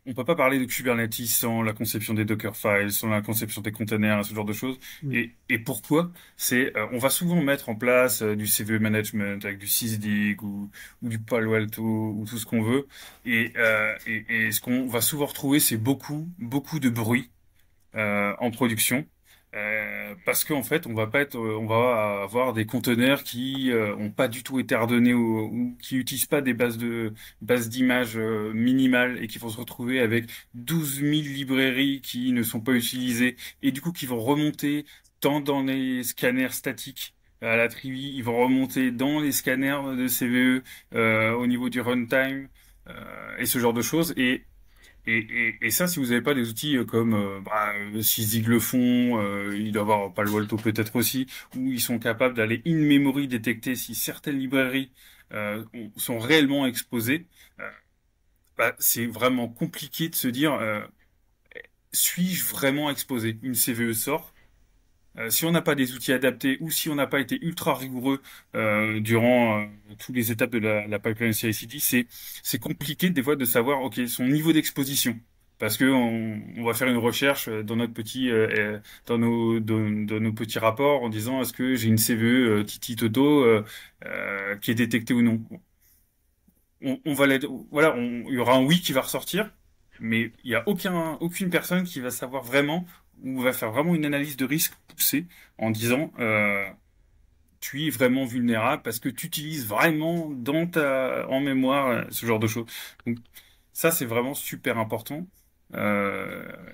Speaker 3: on peut pas parler de Kubernetes sans la conception des Dockerfiles, sans la conception des containers, ce genre de choses.
Speaker 1: Mm.
Speaker 3: Et pourquoi? On va souvent mettre en place du CVE management avec du sysdig ou du Palo Alto ou tout ce qu'on veut. Et ce qu'on va souvent retrouver, c'est beaucoup de bruit en production. Parce qu'en fait, on va avoir des conteneurs qui ont pas du tout été redonnés ou qui utilisent pas des bases d'images minimales et qui vont se retrouver avec 12 000 librairies qui ne sont pas utilisées et du coup qui vont remonter tant dans les scanners statiques à la Trivi, ils vont remonter dans les scanners de CVE au niveau du runtime et ce genre de choses. Et ça, si vous n'avez pas des outils comme Sysdig le font, il doit y avoir Palo Alto peut-être aussi, où ils sont capables d'aller in memory détecter si certaines librairies sont réellement exposées, c'est vraiment compliqué de se dire suis-je vraiment exposé? Une CVE sort, Si on n'a pas des outils adaptés ou si on n'a pas été ultra rigoureux durant toutes les étapes de la pipeline CI/CD, c'est compliqué des fois de savoir ok son niveau d'exposition. Parce que on va faire une recherche dans notre petit dans nos petits rapports en disant est-ce que j'ai une CVE Titi Toto qui est détectée ou non. On va voilà, il y aura un oui qui va ressortir, mais il y a aucune personne qui va savoir vraiment ou va faire vraiment une analyse de risque poussée en disant tu es vraiment vulnérable parce que tu utilises vraiment en mémoire ce genre de choses. Donc ça c'est vraiment super important.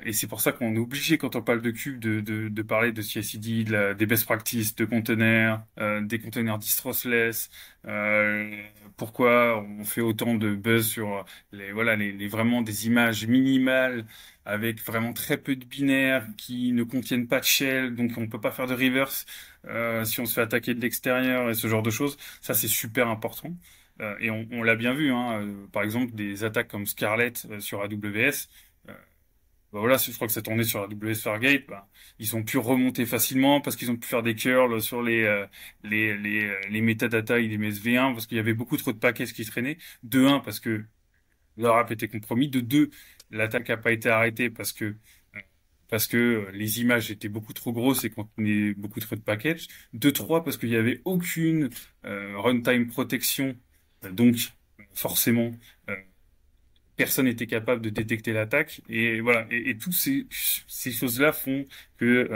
Speaker 3: Et c'est pour ça qu'on est obligé quand on parle de cube de parler de CI/CD, des best practices de containers, des containers distrustless. Pourquoi on fait autant de buzz sur les vraiment des images minimales avec vraiment très peu de binaires qui ne contiennent pas de shell, donc on peut pas faire de reverse si on se fait attaquer de l'extérieur et ce genre de choses. Ça c'est super important. Et on l'a bien vu, hein, par exemple des attaques comme Scarlet sur AWS. Bah voilà, je crois que ça tournait sur AWS Fargate, bah, ils ont pu remonter facilement parce qu'ils ont pu faire des curls sur les métadatas IDMS-V1 parce qu'il y avait beaucoup trop de packages qui traînaient. De un, parce que leur app était compromis. De deux, l'attaque n'a pas été arrêtée parce que les images étaient beaucoup trop grosses et contenaient beaucoup trop de packages. De trois, parce qu'il n'y avait aucune runtime protection, donc forcément personne n'était capable de détecter l'attaque et voilà et toutes ces choses-là font que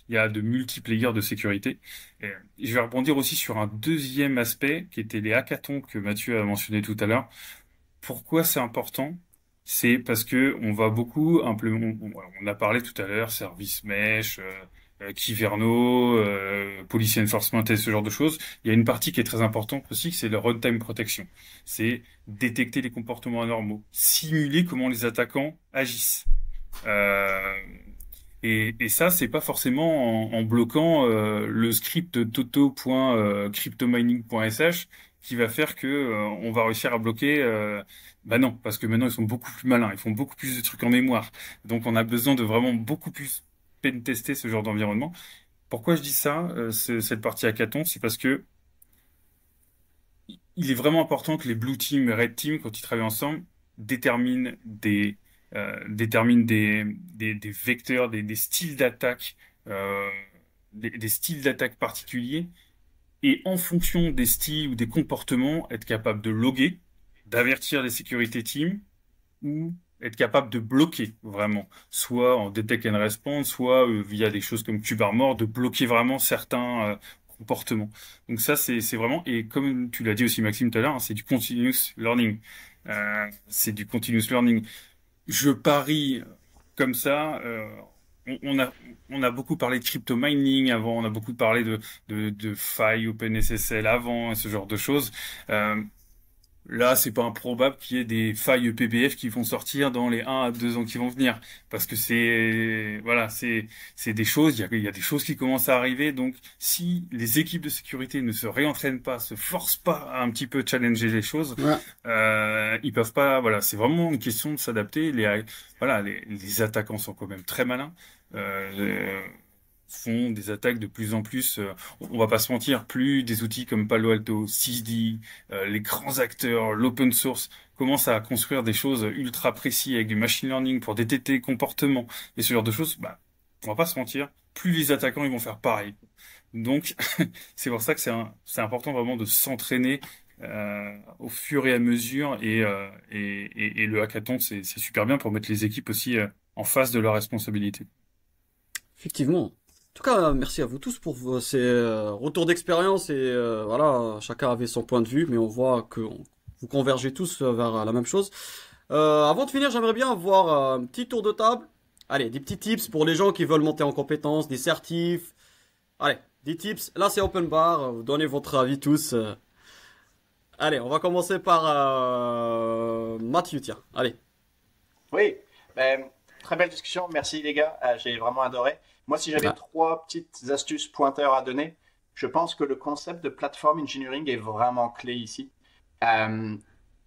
Speaker 3: il y a de multiples layers de sécurité. Et je vais rebondir aussi sur un deuxième aspect qui était les hackathons que Mathieu a mentionné tout à l'heure. Pourquoi c'est important? C'est parce que on va beaucoup on a parlé tout à l'heure service mesh, Kyverno, policy enforcement et ce genre de choses. Il y a une partie qui est très importante aussi, c'est le runtime protection. C'est détecter les comportements anormaux, simuler comment les attaquants agissent. Euh, et ça, c'est pas forcément en bloquant le script toto.cryptomining.sh qui va faire que on va réussir à bloquer. Bah non, parce que maintenant ils sont beaucoup plus malins, ils font beaucoup plus de trucs en mémoire. Donc on a besoin de vraiment beaucoup plus pen-tester ce genre d'environnement. Pourquoi je dis ça, cette partie hackathon, c'est parce que il est vraiment important que les blue team et red team, quand ils travaillent ensemble, déterminent des vecteurs, des styles d'attaque, des styles d'attaque particuliers, et en fonction des styles ou des comportements, être capable de loguer, d'avertir les sécurité teams, ou être capable de bloquer vraiment, soit en detect and response, soit via des choses comme KubeArmor, de bloquer vraiment certains comportements. Donc ça, c'est vraiment, et comme tu l'as dit aussi Maxime tout à l'heure, hein, c'est du continuous learning. C'est du continuous learning. Je parie comme ça. On a beaucoup parlé de crypto mining avant, on a beaucoup parlé de failles OpenSSL avant, et ce genre de choses. Là, c'est pas improbable qu'il y ait des failles PBF qui vont sortir dans les 1 à 2 ans qui vont venir. Parce que voilà, c'est des choses, il y a des choses qui commencent à arriver. Donc, si les équipes de sécurité ne se réentraînent pas, se forcent pas à un petit peu challenger les choses,
Speaker 2: Ouais.
Speaker 3: ils peuvent pas, voilà, c'est vraiment une question de s'adapter. Voilà, les attaquants sont quand même très malins. Font des attaques de plus en plus, on va pas se mentir, plus des outils comme Palo Alto, Sysdig, les grands acteurs, l'open source commencent à construire des choses ultra précises avec du machine learning pour détecter les comportements et ce genre de choses, bah, on va pas se mentir, plus les attaquants ils vont faire pareil. Donc c'est pour ça que c'est important vraiment de s'entraîner au fur et à mesure et le hackathon c'est super bien pour mettre les équipes aussi en face de leurs responsabilités.
Speaker 2: Effectivement. En tout cas, merci à vous tous pour ces retours d'expérience et voilà, chacun avait son point de vue, mais on voit que vous convergez tous vers la même chose. Avant de finir, j'aimerais bien avoir un petit tour de table. Allez, des petits tips pour les gens qui veulent monter en compétences, des certifs. Allez, des tips. Là, c'est open bar. Vous donnez votre avis tous. Allez, on va commencer par Mathieu, tiens. Allez.
Speaker 4: Oui, ben, très belle discussion. Merci les gars, j'ai vraiment adoré. Moi, si j'avais 3 petites astuces pointeurs à donner, je pense que le concept de platform engineering est vraiment clé ici.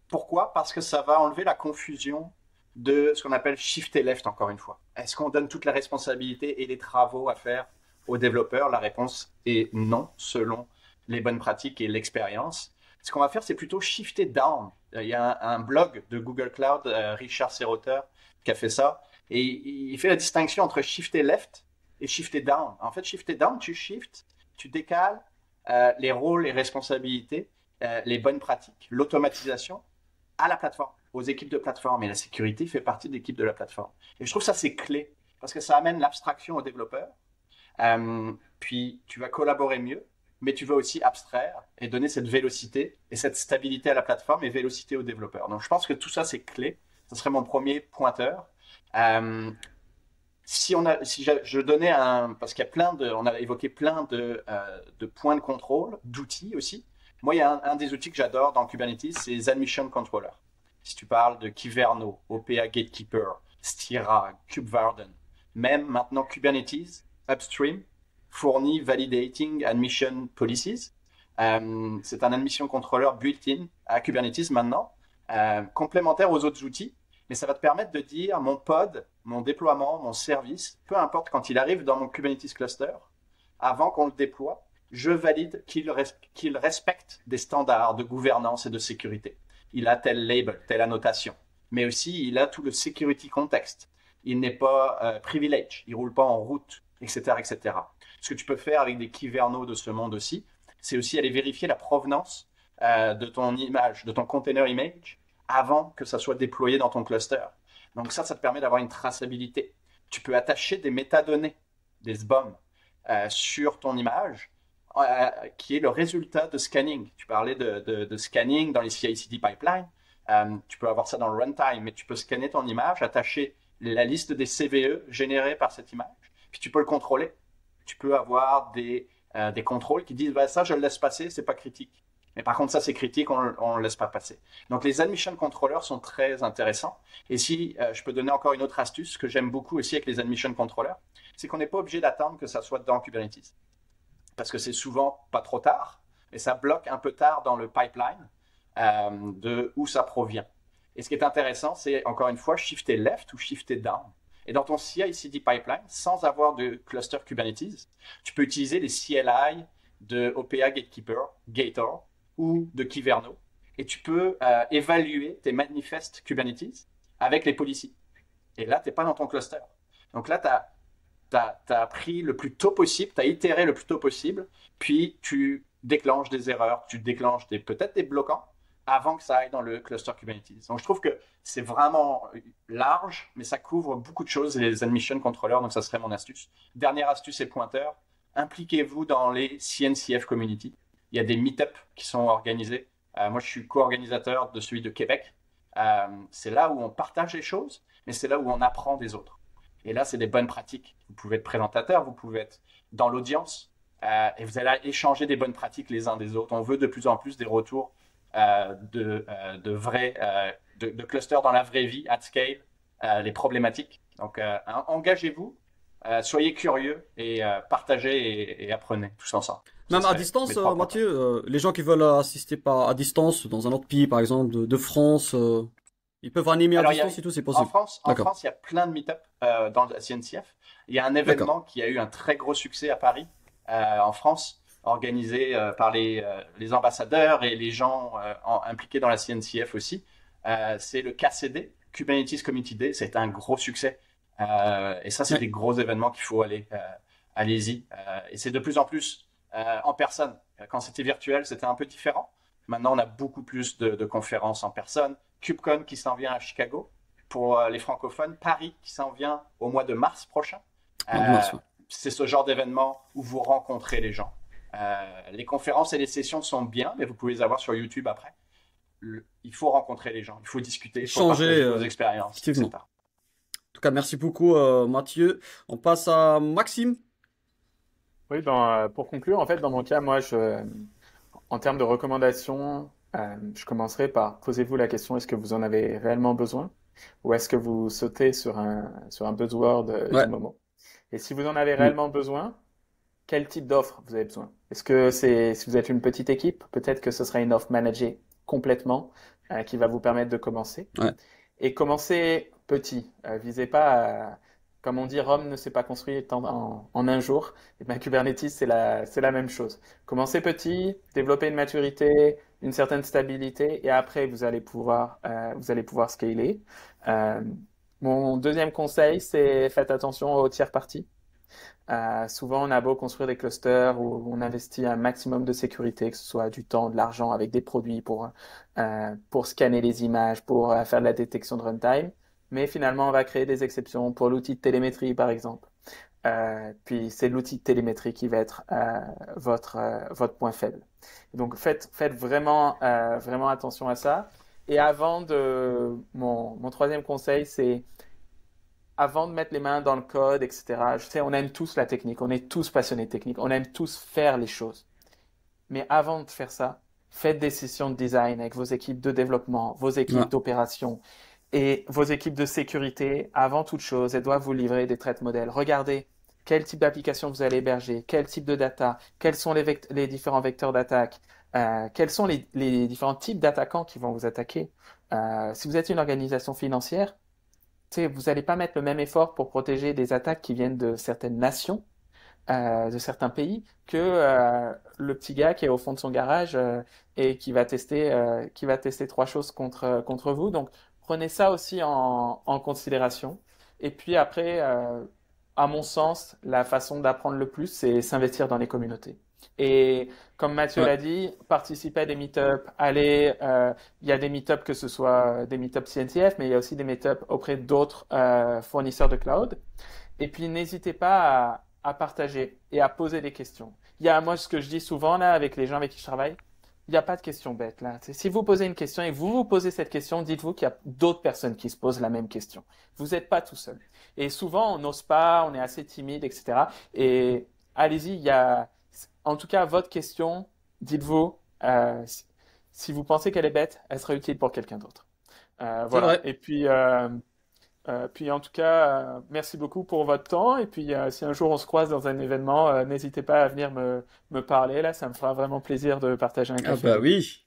Speaker 4: Pourquoi? Parce que ça va enlever la confusion de ce qu'on appelle shifter left, encore une fois. Est-ce qu'on donne toute la responsabilité et les travaux à faire aux développeurs? La réponse est non, selon les bonnes pratiques et l'expérience. Ce qu'on va faire, c'est plutôt shifter down. Il y a un blog de Google Cloud, Richard Seroter, qui a fait ça. Et il fait la distinction entre shifter left et shifter down. En fait, shifter down, tu shifts, tu décales les rôles, les responsabilités, les bonnes pratiques, l'automatisation à la plateforme, aux équipes de plateforme. Et la sécurité fait partie de l'équipe de la plateforme. Et je trouve ça, c'est clé, parce que ça amène l'abstraction aux développeurs. Puis, tu vas collaborer mieux, mais tu vas aussi abstraire et donner cette vélocité et cette stabilité à la plateforme et vélocité aux développeurs. Donc, je pense que tout ça, c'est clé. Ce serait mon premier pointeur. Si je donnais parce qu'il y a on a évoqué plein de points de contrôle, d'outils aussi. Moi, il y a un des outils que j'adore dans Kubernetes, c'est les Admission Controller. Si tu parles de Kyverno, OPA Gatekeeper, Stira, KubeVarden, même maintenant Kubernetes Upstream fournit Validating Admission Policies. C'est un Admission Controller built-in à Kubernetes maintenant, complémentaire aux autres outils. Mais ça va te permettre de dire mon pod, mon déploiement, mon service, peu importe quand il arrive dans mon Kubernetes cluster, avant qu'on le déploie, je valide qu'il respecte des standards de gouvernance et de sécurité. Il a tel label, telle annotation. Mais aussi, il a tout le security context. Il n'est pas privilege, il roule pas en route, etc., etc. Ce que tu peux faire avec des Kyverno de ce monde aussi, c'est aussi aller vérifier la provenance de ton image, de ton container image, avant que ça soit déployé dans ton cluster. Donc ça te permet d'avoir une traçabilité. Tu peux attacher des métadonnées, des SBOM, sur ton image, qui est le résultat de scanning. Tu parlais de scanning dans les CI/CD pipelines. Tu peux avoir ça dans le runtime, mais tu peux scanner ton image, attacher la liste des CVE générés par cette image, puis tu peux le contrôler. Tu peux avoir des contrôles qui disent ça, je le laisse passer, c'est pas critique. Mais par contre, ça, c'est critique, on ne le laisse pas passer. Donc, les admission controllers sont très intéressants. Et si je peux donner encore une autre astuce que j'aime beaucoup aussi avec les admission controllers, c'est qu'on n'est pas obligé d'attendre que ça soit dans Kubernetes. Parce que c'est souvent pas trop tard, et ça bloque un peu tard dans le pipeline de où ça provient. Et ce qui est intéressant, c'est encore une fois shifter left ou shifter down. Et dans ton CI/CD pipeline, sans avoir de cluster Kubernetes, tu peux utiliser les CLI de OPA Gatekeeper, Gator, ou de Kyverno, et tu peux évaluer tes manifestes Kubernetes avec les policies. Et là, tu n'es pas dans ton cluster. Donc là, tu as pris le plus tôt possible, tu as itéré le plus tôt possible, puis tu déclenches des erreurs, tu déclenches peut-être des bloquants avant que ça aille dans le cluster Kubernetes. Donc je trouve que c'est vraiment large, mais ça couvre beaucoup de choses, les admission controllers, donc ça serait mon astuce. Dernière astuce et pointeur, impliquez-vous dans les CNCF community. Il y a des meet-ups qui sont organisés. Moi, je suis co-organisateur de celui de Québec. C'est là où on partage les choses, mais c'est là où on apprend des autres. Et là, c'est des bonnes pratiques. Vous pouvez être présentateur, vous pouvez être dans l'audience, et vous allez échanger des bonnes pratiques les uns des autres. On veut de plus en plus des retours de clusters dans la vraie vie, at scale, les problématiques. Donc, engagez-vous, soyez curieux et partagez et apprenez tous ensemble.
Speaker 2: Même à distance, Mathieu, les gens qui veulent assister à distance dans un autre pays, par exemple de France, ils peuvent animer à distance et tout, c'est possible.
Speaker 4: En France, il y a plein de meet-up dans la CNCF. Il y a un événement qui a eu un très gros succès à Paris, en France, organisé par les ambassadeurs et les gens impliqués dans la CNCF aussi. C'est le KCD, Kubernetes Community Day. C'est un gros succès. Et ça, c'est des gros événements qu'il faut aller. Allez-y. Et c'est de plus en plus en personne. Quand c'était virtuel, c'était un peu différent. Maintenant, on a beaucoup plus de conférences en personne. KubeCon qui s'en vient à Chicago pour les francophones. Paris qui s'en vient au mois de mars prochain. C'est ce genre d'événement où vous rencontrez les gens. Les conférences et les sessions sont bien, mais vous pouvez les avoir sur YouTube après. Il faut rencontrer les gens, il faut discuter, il faut partager vos expériences, etc.
Speaker 2: En tout cas, merci beaucoup Mathieu. On passe à Maxime.
Speaker 5: Oui, pour conclure, en fait, dans mon cas, moi, en termes de recommandations, je commencerai par posez-vous la question, est-ce que vous en avez réellement besoin ou est-ce que vous sautez sur un buzzword du moment? Et si vous en avez réellement besoin, quel type d'offre vous avez besoin? Est-ce que si vous êtes une petite équipe, peut-être que ce sera une offre managée complètement qui va vous permettre de commencer. Et commencer petit. Visez pas comme on dit, Rome ne s'est pas construite en un jour. Et bien, Kubernetes, c'est la même chose. Commencez petit, développez une maturité, une certaine stabilité, et après, vous allez pouvoir scaler. Euh, Mon deuxième conseil, c'est faites attention aux tiers parties. Souvent, on a beau construire des clusters où on investit un maximum de sécurité, que ce soit du temps, de l'argent, avec des produits pour scanner les images, pour faire de la détection de runtime. Mais finalement, on va créer des exceptions pour l'outil de télémétrie, par exemple. Puis c'est l'outil de télémétrie qui va être votre point faible. Donc faites vraiment, vraiment attention à ça. Et mon troisième conseil, c'est avant de mettre les mains dans le code, etc. Je sais, on aime tous la technique, on est tous passionnés de technique, on aime tous faire les choses. Mais avant de faire ça, faites des sessions de design avec vos équipes de développement, vos
Speaker 2: Ouais.
Speaker 5: équipes d'opération et vos équipes de sécurité. Avant toute chose, elles doivent vous livrer des traits modèles. Regardez quel type d'application vous allez héberger, quel type de data, quels sont les différents vecteurs d'attaque, quels sont les différents types d'attaquants qui vont vous attaquer. Si vous êtes une organisation financière, tu sais, vous n'allez pas mettre le même effort pour protéger des attaques qui viennent de certaines nations, de certains pays, que le petit gars qui est au fond de son garage et qui va tester trois choses contre vous. Donc, prenez ça aussi en considération. Et puis après, à mon sens, la façon d'apprendre le plus, c'est s'investir dans les communautés. Et comme Mathieu
Speaker 2: Ouais.
Speaker 5: l'a dit, participez à des meet-ups, allez, il y a des meet-ups que ce soit des meet-ups CNCF, mais il y a aussi des meet-ups auprès d'autres fournisseurs de cloud. Et puis n'hésitez pas à partager et à poser des questions. Moi, ce que je dis souvent là avec les gens avec qui je travaille, il n'y a pas de questions bêtes là. Si vous posez une question et que vous vous posez cette question, dites-vous qu'il y a d'autres personnes qui se posent la même question. Vous n'êtes pas tout seul. Et souvent, on n'ose pas, on est assez timide, etc. Et allez-y, en tout cas, votre question, dites-vous, si vous pensez qu'elle est bête, elle sera utile pour quelqu'un d'autre.
Speaker 2: C'est
Speaker 5: Voilà.
Speaker 2: vrai.
Speaker 5: Et puis en tout cas, merci beaucoup pour votre temps. Et puis si un jour on se croise dans un événement, n'hésitez pas à venir me parler. Là, ça me fera vraiment plaisir de partager un
Speaker 2: Ah
Speaker 5: café
Speaker 2: bah
Speaker 5: avec vous.
Speaker 2: oui.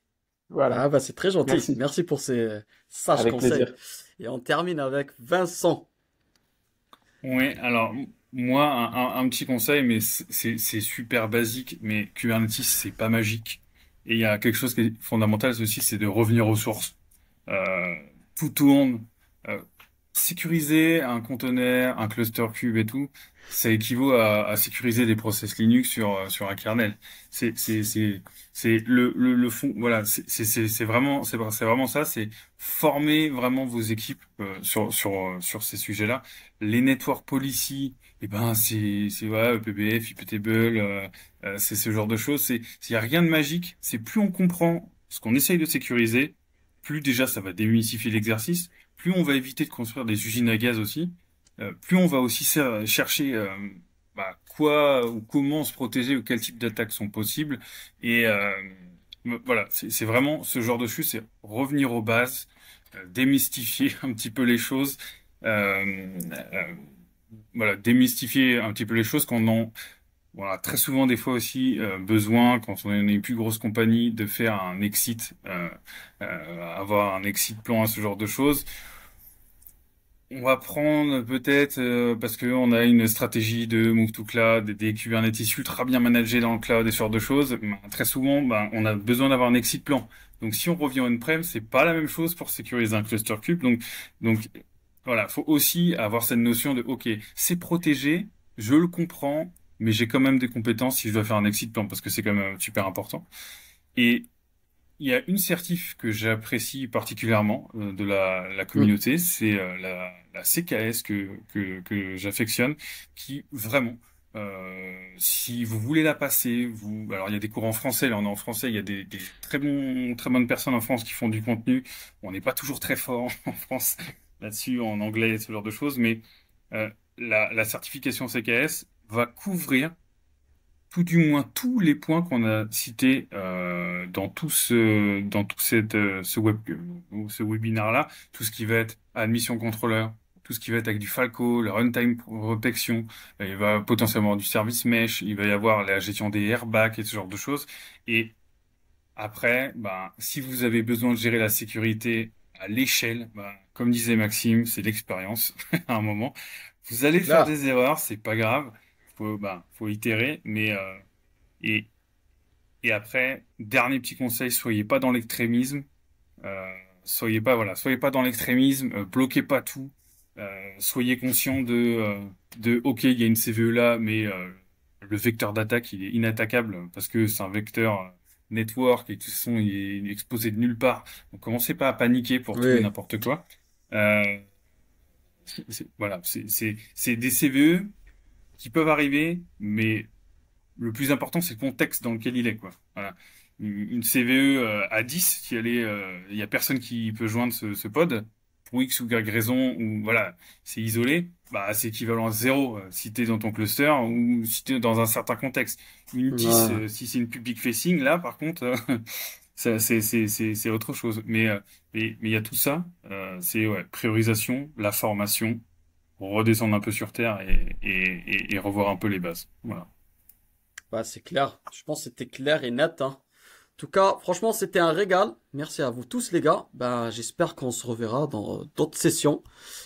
Speaker 2: Ah
Speaker 5: Voilà.
Speaker 2: bah c'est très gentil.
Speaker 5: Merci.
Speaker 2: Merci pour ces sages
Speaker 5: Avec
Speaker 2: conseils.
Speaker 5: plaisir.
Speaker 2: Et on termine avec Vincent.
Speaker 3: Ouais, alors moi, un petit conseil, mais c'est super basique, mais Kubernetes, c'est pas magique. Et il y a quelque chose qui est fondamental aussi, c'est de revenir aux sources. Euh, Tout tourne. Euh, Sécuriser un conteneur, un cluster cube et tout, ça équivaut à sécuriser des process Linux sur un kernel. C'est le fond. Voilà, c'est vraiment ça. C'est former vraiment vos équipes sur ces sujets-là. Les network policy, eh ben c'est voilà, EPBF, IPTable, c'est ce genre de choses. Il y a rien de magique. C'est plus on comprend ce qu'on essaye de sécuriser, plus déjà ça va démystifier l'exercice, plus on va éviter de construire des usines à gaz aussi, plus on va aussi chercher quoi ou comment se protéger ou quel type d'attaques sont possibles. Et voilà, c'est vraiment ce genre de choses, c'est revenir aux bases, démystifier un petit peu les choses, euh, euh, voilà, démystifier un petit peu les choses qu'on en voilà, très souvent, des fois aussi, besoin, quand on est une plus grosse compagnie, de faire un exit, avoir un exit plan à ce genre de choses. On va prendre peut-être, parce qu'on a une stratégie de move to cloud, des Kubernetes ultra bien managés dans le cloud et ce genre de choses. Ben, très souvent, ben, on a besoin d'avoir un exit plan. Donc, si on revient on-prem, c'est pas la même chose pour sécuriser un cluster cube. Donc, voilà, faut aussi avoir cette notion de, OK, c'est protégé, je le comprends, mais j'ai quand même des compétences si je dois faire un exit plan parce que c'est quand même super important. Et il y a une certif que j'apprécie particulièrement de la
Speaker 2: Mm.
Speaker 3: communauté, c'est la CKS que j'affectionne, qui vraiment, si vous voulez la passer, alors il y a des cours en français, là on est en français, il y a des très bonnes personnes en France qui font du contenu. On n'est pas toujours très fort en France là-dessus, en anglais, ce genre de choses, mais la certification CKS va couvrir tout du moins tous les points qu'on a cités dans tout ce webinaire-là, tout ce qui va être admission contrôleur, tout ce qui va être avec du Falco, le runtime protection, il va potentiellement avoir du service mesh, il va y avoir la gestion des airbags et ce genre de choses. Et après, ben, si vous avez besoin de gérer la sécurité à l'échelle, comme disait Maxime, c'est l'expérience à un moment. Vous allez
Speaker 2: Là.
Speaker 3: faire des erreurs, c'est pas grave. Faut itérer, et, et après, dernier petit conseil, soyez pas dans l'extrémisme. Soyez pas dans l'extrémisme, bloquez pas tout. Soyez conscient ok, il y a une CVE là, mais le vecteur d'attaque, il est inattaquable parce que c'est un vecteur network et de toute façon, il est exposé de nulle part. Donc, commencez pas à paniquer pour tout et
Speaker 2: Oui.
Speaker 3: n'importe quoi. Euh, c'est des CVE qui peuvent arriver, mais le plus important, c'est le contexte dans lequel il est, quoi. Voilà. Une CVE à 10, il y a personne qui peut joindre ce pod, pour X ou Y raison, ou voilà, c'est isolé, c'est équivalent à 0 si t'es dans ton cluster ou si t'es dans un certain contexte. Une 10,
Speaker 2: Ouais.
Speaker 3: si c'est une public facing, là, par contre, c'est autre chose. Mais il y a tout ça, c'est ouais, priorisation, la formation, redescendre un peu sur terre et revoir un peu les bases. Voilà.
Speaker 2: Bah, c'est clair. Je pense que c'était clair et net, hein. En tout cas, franchement, c'était un régal. Merci à vous tous, les gars. Ben, j'espère qu'on se reverra dans d'autres sessions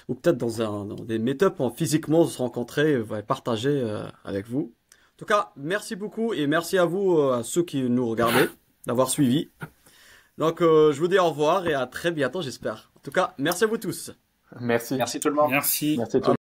Speaker 2: ou peut-être dans des meet-up physiquement, se rencontrer et partager avec vous. En tout cas, merci beaucoup et merci à vous, à ceux qui nous regardaient, d'avoir suivi. Donc, je vous dis au revoir et à très bientôt, j'espère. En tout cas, merci à vous tous.
Speaker 5: Merci.
Speaker 4: Merci tout le monde.
Speaker 3: Merci.
Speaker 5: Merci tout le monde.